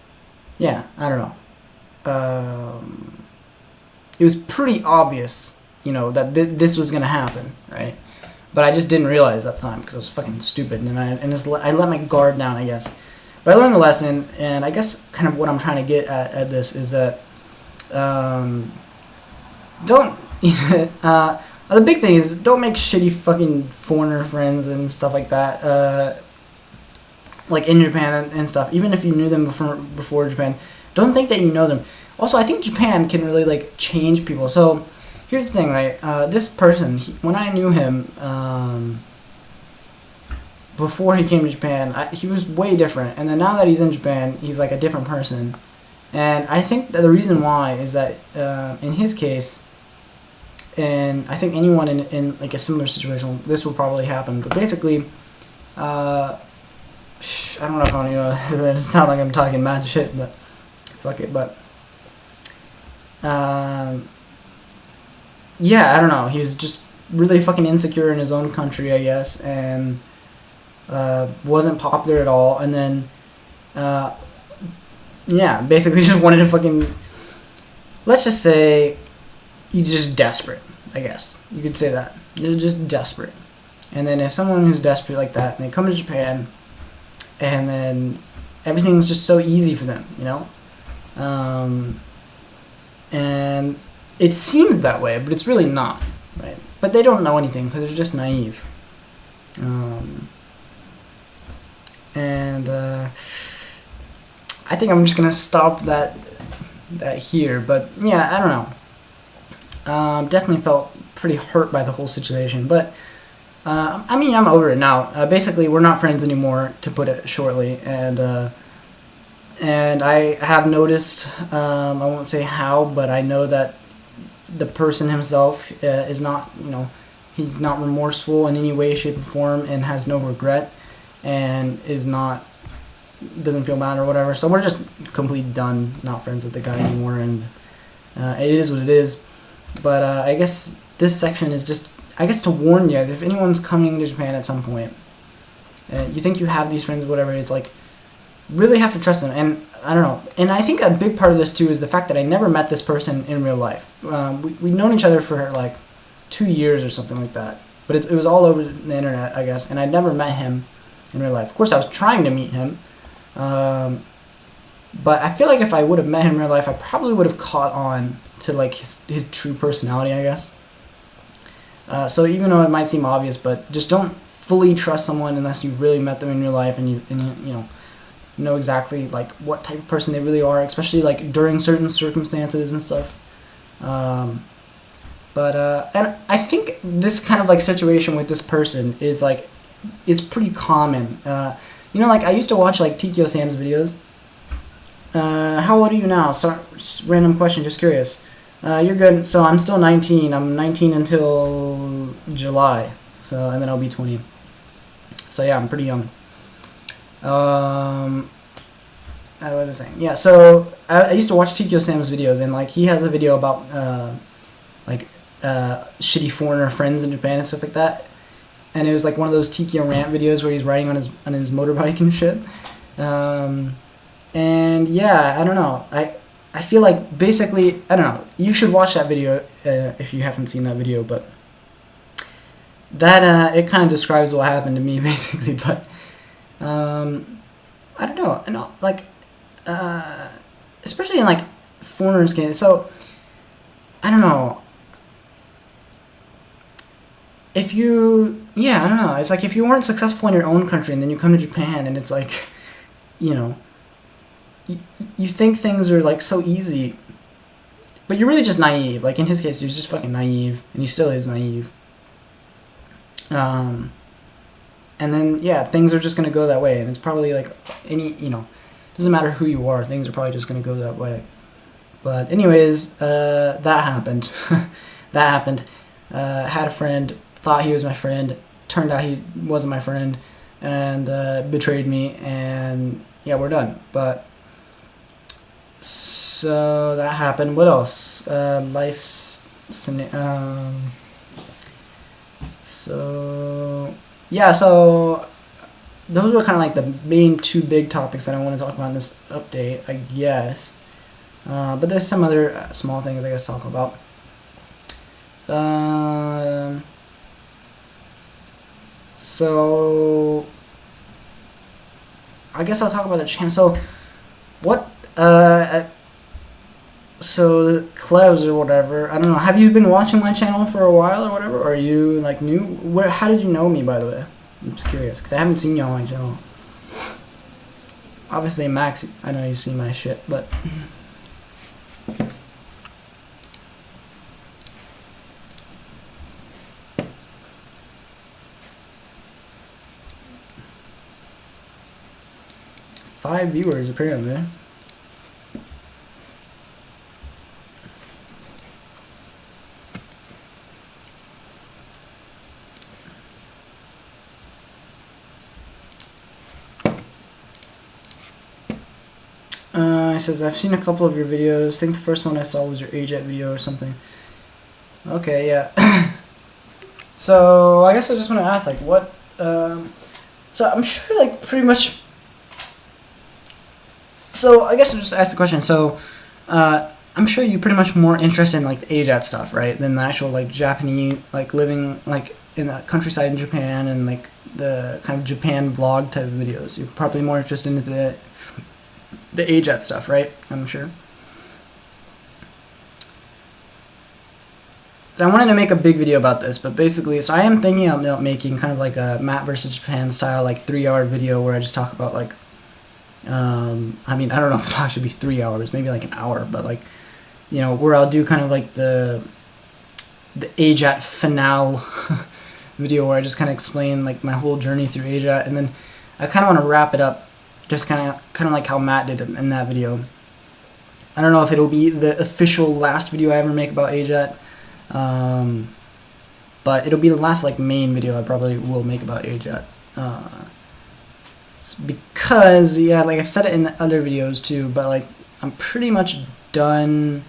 Yeah, I don't know. It was pretty obvious, that this was gonna happen, right? But I just didn't realize that time because I was fucking stupid, and I let my guard down, I guess. But I learned the lesson, and I guess kind of what I'm trying to get at this is that don't the big thing is don't make shitty fucking foreigner friends and stuff like that, like in Japan and stuff. Even if you knew them before Japan, don't think that you know them. Also, I think Japan can really like change people. So here's the thing, right? This person, when I knew him, before he came to Japan, he was way different, and then now that he's in Japan, he's like a different person. And I think that the reason why is that in his case, and I think anyone in like a similar situation, this will probably happen. But basically, I don't know if I want to. It sounds like I'm talking mad shit, but fuck it. But yeah, I don't know. He was just really fucking insecure in his own country, I guess, and wasn't popular at all. And then, yeah, basically just wanted to fucking. Let's just say he's just desperate, I guess. You could say that. They're just desperate. And then if someone who's desperate like that, and they come to Japan, and then everything's just so easy for them, and it seems that way, but it's really not, right? But they don't know anything because they're just naive. I think I'm just gonna stop that here. But yeah, I don't know. Definitely felt pretty hurt by the whole situation, but I mean, I'm over it now. Basically, we're not friends anymore, to put it shortly, and I have noticed, I won't say how, but I know that the person himself is not, he's not remorseful in any way, shape, or form, and has no regret, and doesn't feel bad or whatever. So we're just completely done, not friends with the guy anymore, and it is what it is. But I guess this section is just, I guess, to warn you, if anyone's coming to Japan at some point, you think you have these friends or whatever, it's like, really have to trust them. And I don't know. And I think a big part of this too is the fact that I never met this person in real life. We'd known each other for like 2 years or something like that. But it was all over the internet, I guess. And I'd never met him. in real life. Of course, I was trying to meet him, but I feel like if I would have met him in real life, I probably would have caught on to like his true personality, I guess. So even though it might seem obvious, but just don't fully trust someone unless you've really met them in real life and you know exactly like what type of person they really are, especially like during certain circumstances and stuff. And I think this kind of like situation with this person is pretty common. Like I used to watch like Tikyo Sam's videos. How old are you now? So, random question, just curious. You're good. So I'm still 19. I'm 19 until July. So, and then I'll be 20. So yeah, I'm pretty young. What was I saying? Yeah, so I used to watch Tikyo Sam's videos, and like he has a video about shitty foreigner friends in Japan and stuff like that. And it was like one of those Tikyo rant videos where he's riding on his motorbike and shit. And yeah, I don't know. I feel like basically, I don't know. You should watch that video if you haven't seen that video, but that it kind of describes what happened to me basically. But I don't know. And like especially in like foreigners case. So I don't know. I don't know. It's like if you weren't successful in your own country and then you come to Japan and it's like, you think things are like so easy, but you're really just naive. Like in his case, he was just fucking naive, and he still is naive. And then yeah, things are just gonna go that way, and it's probably like doesn't matter who you are, things are probably just gonna go that way. But anyways, that happened. That happened. Had a friend, thought he was my friend, turned out he wasn't my friend, and betrayed me, and yeah, we're done. But so that happened. What else? Life's so yeah, so those were kind of like the main two big topics that I want to talk about in this update, I guess. But there's some other small things I guess to talk about. So I guess I'll talk about the channel. So what? So Clevs or whatever. I don't know. Have you been watching my channel for a while or whatever? Or are you like new? How did you know me, by the way? I'm just curious because I haven't seen you on my channel. Obviously, Max, I know you've seen my shit, but. Five viewers apparently. It says, I've seen a couple of your videos. I think the first one I saw was your AJet video or something. Okay, yeah. So, I guess I just want to ask, like, what, so I'm sure, like, pretty much, so I guess I'll just ask the question. So, I'm sure you're pretty much more interested in, like, the AJet stuff, right, than the actual, like, Japanese, like, living, like, in the countryside in Japan and, like, the kind of Japan vlog type of videos. You're probably more interested in the AJet stuff, right? I'm sure. So I wanted to make a big video about this, but basically, so I am thinking about making kind of like a Matt versus Japan style, like 3-hour video where I just talk about like, I mean, I don't know if it'll actually be 3 hours, maybe like an hour, but like, where I'll do kind of like the AJet finale video where I just kind of explain like my whole journey through AJet, and then I kind of want to wrap it up just kind of like how Matt did in that video. I don't know if it'll be the official last video I ever make about AJet, but it'll be the last like main video I probably will make about AJet. Because yeah, like I've said it in the other videos too, but like I'm pretty much done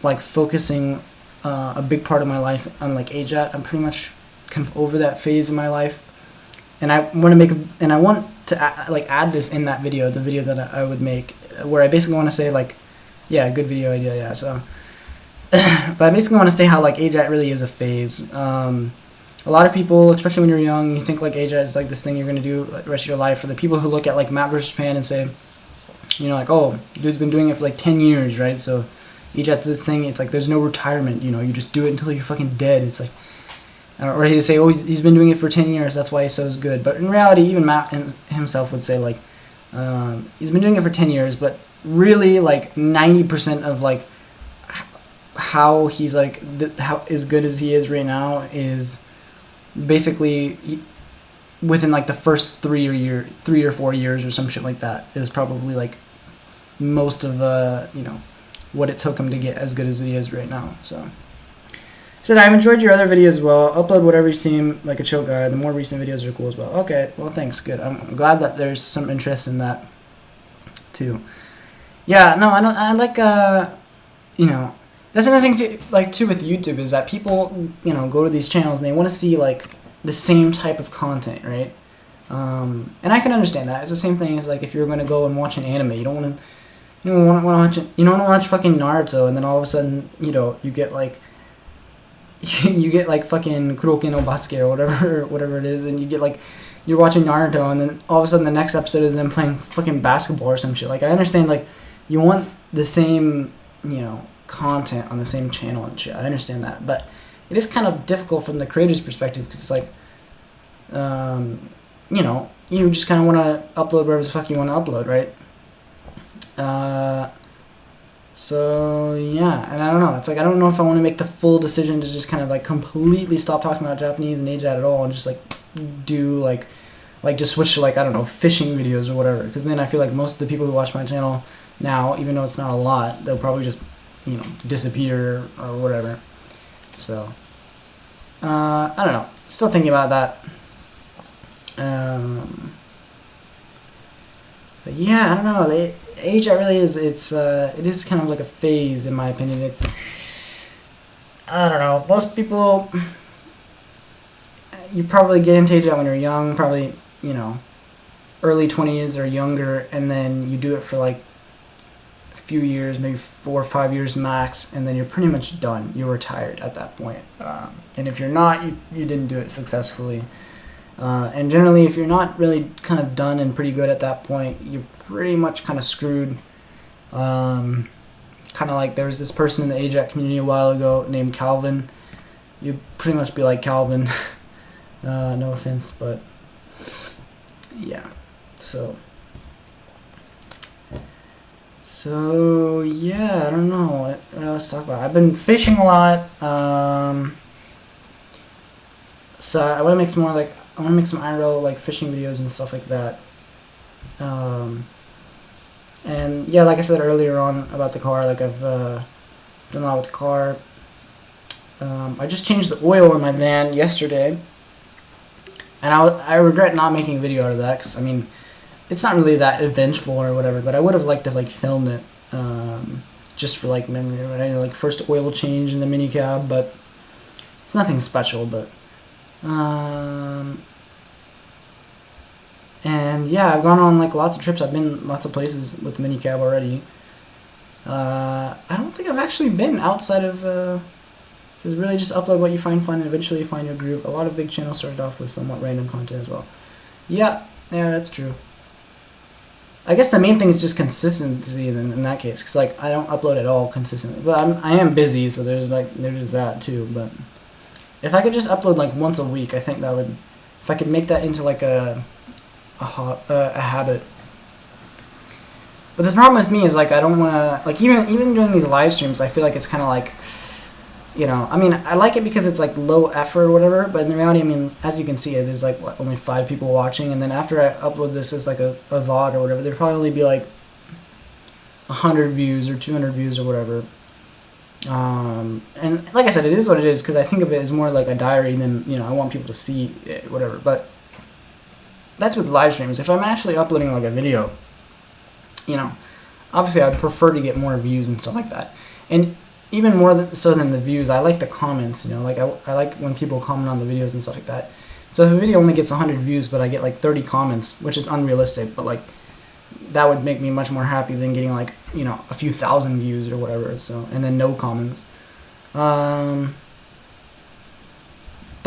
like focusing a big part of my life on like AJet. I'm pretty much kind of over that phase of my life, and I want to add this in that video, the video that I would make, where I basically want to say like, yeah, good video idea, yeah. So, but I basically want to say how like AJet really is a phase. a lot of people, especially when you're young, you think like AJ is like this thing you're gonna do like, the rest of your life. For the people who look at like Matt versus Japan and say, you know, like, oh, dude's been doing it for like 10 years, right? So each at this thing, it's like there's no retirement, you know, you just do it until you're fucking dead. It's like, or he'd say, oh, he's been doing it for 10 years, that's why he's so good. But in reality, even Matt himself would say, like, he's been doing it for 10 years, but really, like, 90% of, like, how he's, like, how as good as he is right now is basically within, like, the first 3 or 4 years or some shit like that is probably, like, most of, you know, what it took him to get as good as he is right now, so. Said, I've enjoyed your other videos as well. Upload whatever you seem like a chill guy. The more recent videos are cool as well. Okay, well, thanks. Good. I'm glad that there's some interest in that, too. Yeah, no, I like, you know, that's another thing, too, with YouTube is that people, you know, go to these channels and they want to see, like, the same type of content, right? And I can understand that. It's the same thing as, like, if you're going to go and watch an anime. You don't want to... You don't want to watch it. You don't want to watch fucking Naruto, and then all of a sudden, you know, you get like fucking Kuroki no Basuke or whatever it is, and you get like you're watching Naruto, and then all of a sudden the next episode is them playing fucking basketball or some shit. Like I understand, like you want the same, you know, content on the same channel and shit. I understand that, but it is kind of difficult from the creator's perspective because it's like, you know, you just kind of want to upload whatever the fuck you want to upload, right? So yeah, and I don't know, it's like I don't know if I want to make the full decision to just kind of like completely stop talking about Japanese and AJ at all and just like do like just switch to like, I don't know, fishing videos or whatever, because then I feel like most of the people who watch my channel now, even though it's not a lot, they'll probably just, you know, disappear or whatever. So I don't know, still thinking about that. But yeah, I don't know. Age really is. It is kind of like a phase, in my opinion. It's, I don't know. Most people, you probably get into age when you're young, probably, you know, early 20s or younger, and then you do it for like a few years, maybe 4 or 5 years max, and then you're pretty much done. You're retired at that point. And if you're not, you didn't do it successfully. And generally, if you're not really kind of done and pretty good at that point, you're pretty much kind of screwed. Kind of like there was this person in the AJAC community a while ago named Calvin. You'd pretty much be like Calvin. No offense, but yeah. So yeah, I don't know. What else to talk about? I've been fishing a lot. So I want to make some more like. I want to make some IRL like fishing videos and stuff like that. And yeah, like I said earlier on about the car, like I've done a lot with the car. I just changed the oil in my van yesterday, and I regret not making a video out of that because I mean, it's not really that eventful or whatever. But I would have liked to like film it just for like memory, right? Like first oil change in the minicab, but it's nothing special, but. And yeah, I've gone on like lots of trips. I've been lots of places with the minicab already. I don't think I've actually been outside of. So really just upload what you find fun and eventually you find your groove. A lot of big channels started off with somewhat random content as well. Yeah, that's true. I guess the main thing is just consistency in that case, because like I don't upload at all consistently, but I am busy, so there's that too. But if I could just upload like once a week, I think that would, if I could make that into like a habit. But the problem with me is like I don't want to like even doing these live streams. I feel like it's kind of like, you know, I mean I like it because it's like low effort or whatever. But in reality, I mean, as you can see, there's like only 5 people watching, and then after I upload this as like a VOD or whatever, there'd probably only be like 100 views or 200 views or whatever. And like I said, it is what it is because I think of it as more like a diary than, you know, I want people to see it, whatever. But that's with live streams. If I'm actually uploading like a video, you know, obviously I'd prefer to get more views and stuff like that. And even more so than the views, I like the comments, you know, like I like when people comment on the videos and stuff like that. So if a video only gets 100 views but I get like 30 comments, which is unrealistic, but like that would make me much more happy than getting like, you know, a few thousand views or whatever. So, and then no comments. But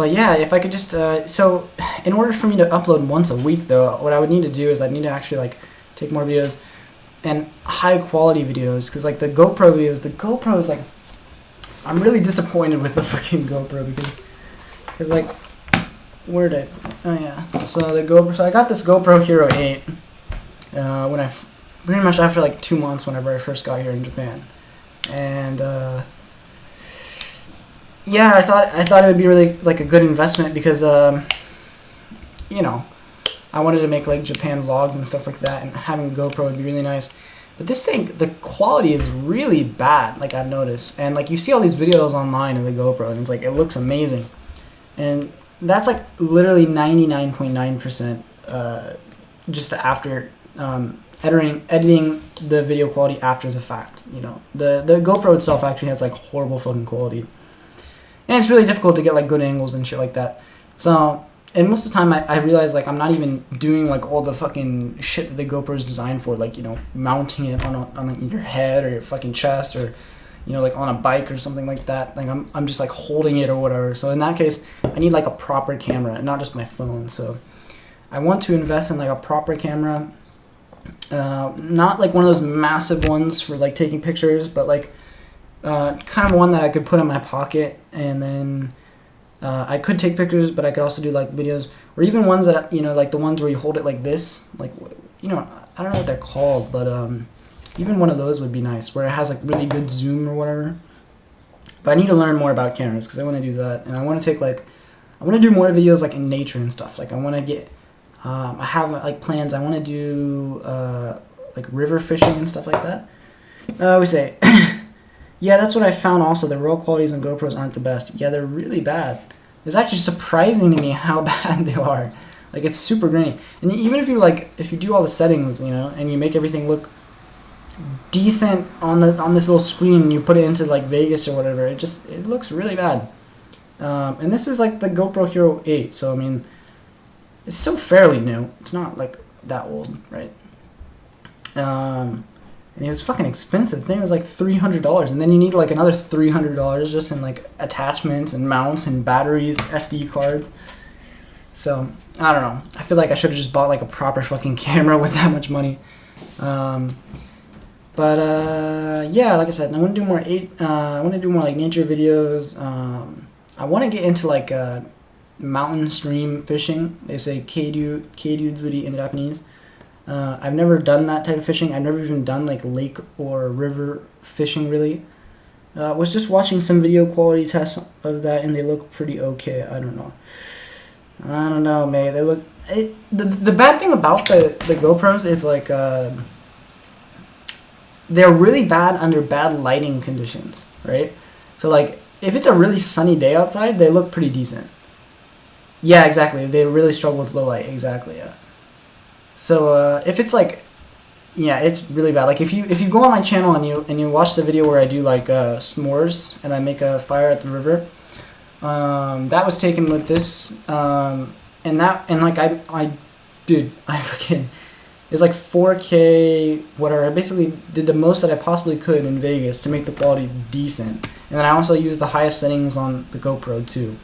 But yeah, if I could just so in order for me to upload once a week though, what I would need to do is I need to actually like take more videos and high quality videos, because like the GoPro videos, the GoPro is like, I'm really disappointed with the fucking GoPro because like, where did oh yeah, so the GoPro, so I got this GoPro Hero 8 when I pretty much after like 2 months whenever I first got here in Japan, and yeah, I thought it would be really like a good investment because you know, I wanted to make like Japan vlogs and stuff like that, and having a GoPro would be really nice. But this thing, the quality is really bad, like I've noticed. And like you see all these videos online of the GoPro, and it's like it looks amazing, and that's like literally 99.9% just the after editing the video quality after the fact. You know, the GoPro itself actually has like horrible fucking quality, and it's really difficult to get like good angles and shit like that. So, and most of the time I realize like I'm not even doing like all the fucking shit that the GoPro is designed for, like, you know, mounting it on like your head or your fucking chest, or, you know, like on a bike or something like that. Like I'm just like holding it or whatever. So in that case, I need like a proper camera, not just my phone. So I want to invest in like a proper camera, not like one of those massive ones for like taking pictures, but like kind of one that I could put in my pocket, and then I could take pictures, but I could also do like videos, or even ones that, you know, like the ones where you hold it like this, like, you know, I don't know what they're called, but even one of those would be nice, where it has like really good zoom or whatever. But I need to learn more about cameras because I want to do that, and I want to take like, I want to do more videos like in nature and stuff. Like I want to get, I have like plans. I want to do like river fishing and stuff like that. We say. Yeah, that's what I found also. The raw qualities on GoPros aren't the best. Yeah, they're really bad. It's actually surprising to me how bad they are. Like, it's super grainy. And even if you like, if you do all the settings, you know, and you make everything look decent on this little screen, and you put it into like Vegas or whatever, it looks really bad. And this is like the GoPro Hero 8, so I mean, it's still fairly new. It's not like that old, right? And it was fucking expensive. The thing was like $300, and then you need like another $300 just in like attachments and mounts and batteries, SD cards. So I don't know. I feel like I should have just bought like a proper fucking camera with that much money. Yeah, like I said, I want to do more I want to do more like nature videos. I want to get into like mountain stream fishing. They say keiryu zuri in Japanese. I've never done that type of fishing. I've never even done like lake or river fishing really. Was just watching some video quality tests of that, and they look pretty okay. I don't know, mate. They look. The bad thing about the GoPros is like they're really bad under bad lighting conditions, right? So like if it's a really sunny day outside, they look pretty decent. Yeah, exactly. They really struggle with low light. Exactly. Yeah. So if it's like, yeah, it's really bad. Like if you go on my channel and you watch the video where I do like s'mores and I make a fire at the river, that was taken with this, and like I fucking, it's like 4K whatever. I basically did the most that I possibly could in Vegas to make the quality decent, and then I also used the highest settings on the GoPro too,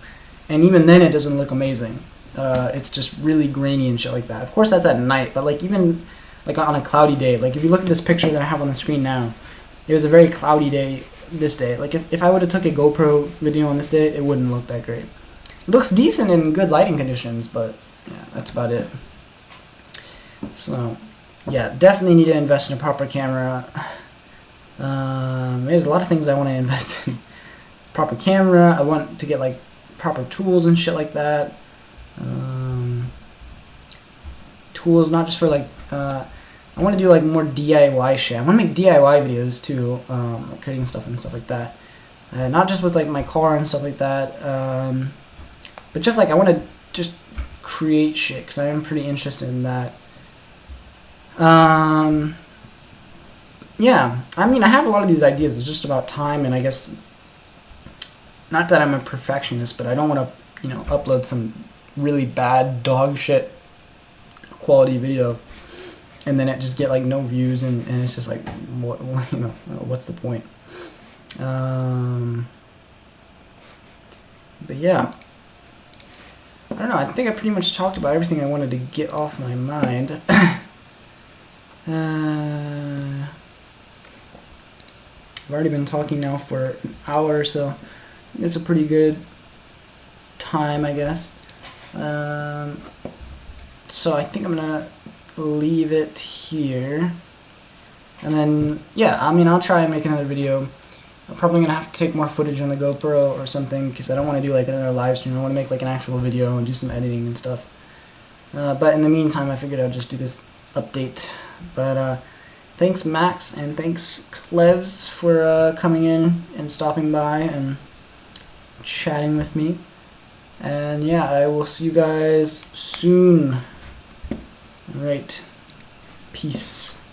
and even then it doesn't look amazing. It's just really grainy and shit like that. Of course, that's at night, but like even like on a cloudy day, like if you look at this picture that I have on the screen now, it was a very cloudy day this day. Like if I would have took a GoPro video on this day, it wouldn't look that great. It looks decent in good lighting conditions, but yeah, that's about it. So yeah, definitely need to invest in a proper camera. There's a lot of things I want to invest in. Proper camera. I want to get like proper tools and shit like that. Tools, not just for like I want to do like more DIY shit. I want to make DIY videos too, like creating stuff and stuff like that, not just with like my car and stuff like that, but just like I want to just create shit because I am pretty interested in that. Yeah, I mean I have a lot of these ideas. It's just about time, and I guess not that I'm a perfectionist, but I don't want to, you know, upload some really bad dog shit quality video and then it just get like no views, and it's just like what, you know, what's the point? But yeah, I don't know, I think I pretty much talked about everything I wanted to get off my mind. I've already been talking now for an hour, so it's a pretty good time, I guess. So I think I'm gonna leave it here. And then, yeah, I mean, I'll try and make another video. I'm probably gonna have to take more footage on the GoPro or something because I don't want to do like another live stream. I want to make like an actual video and do some editing and stuff. But in the meantime, I figured I'd just do this update. But thanks Max and thanks Clevs for coming in and stopping by and chatting with me. And yeah, I will see you guys soon. Alright, peace.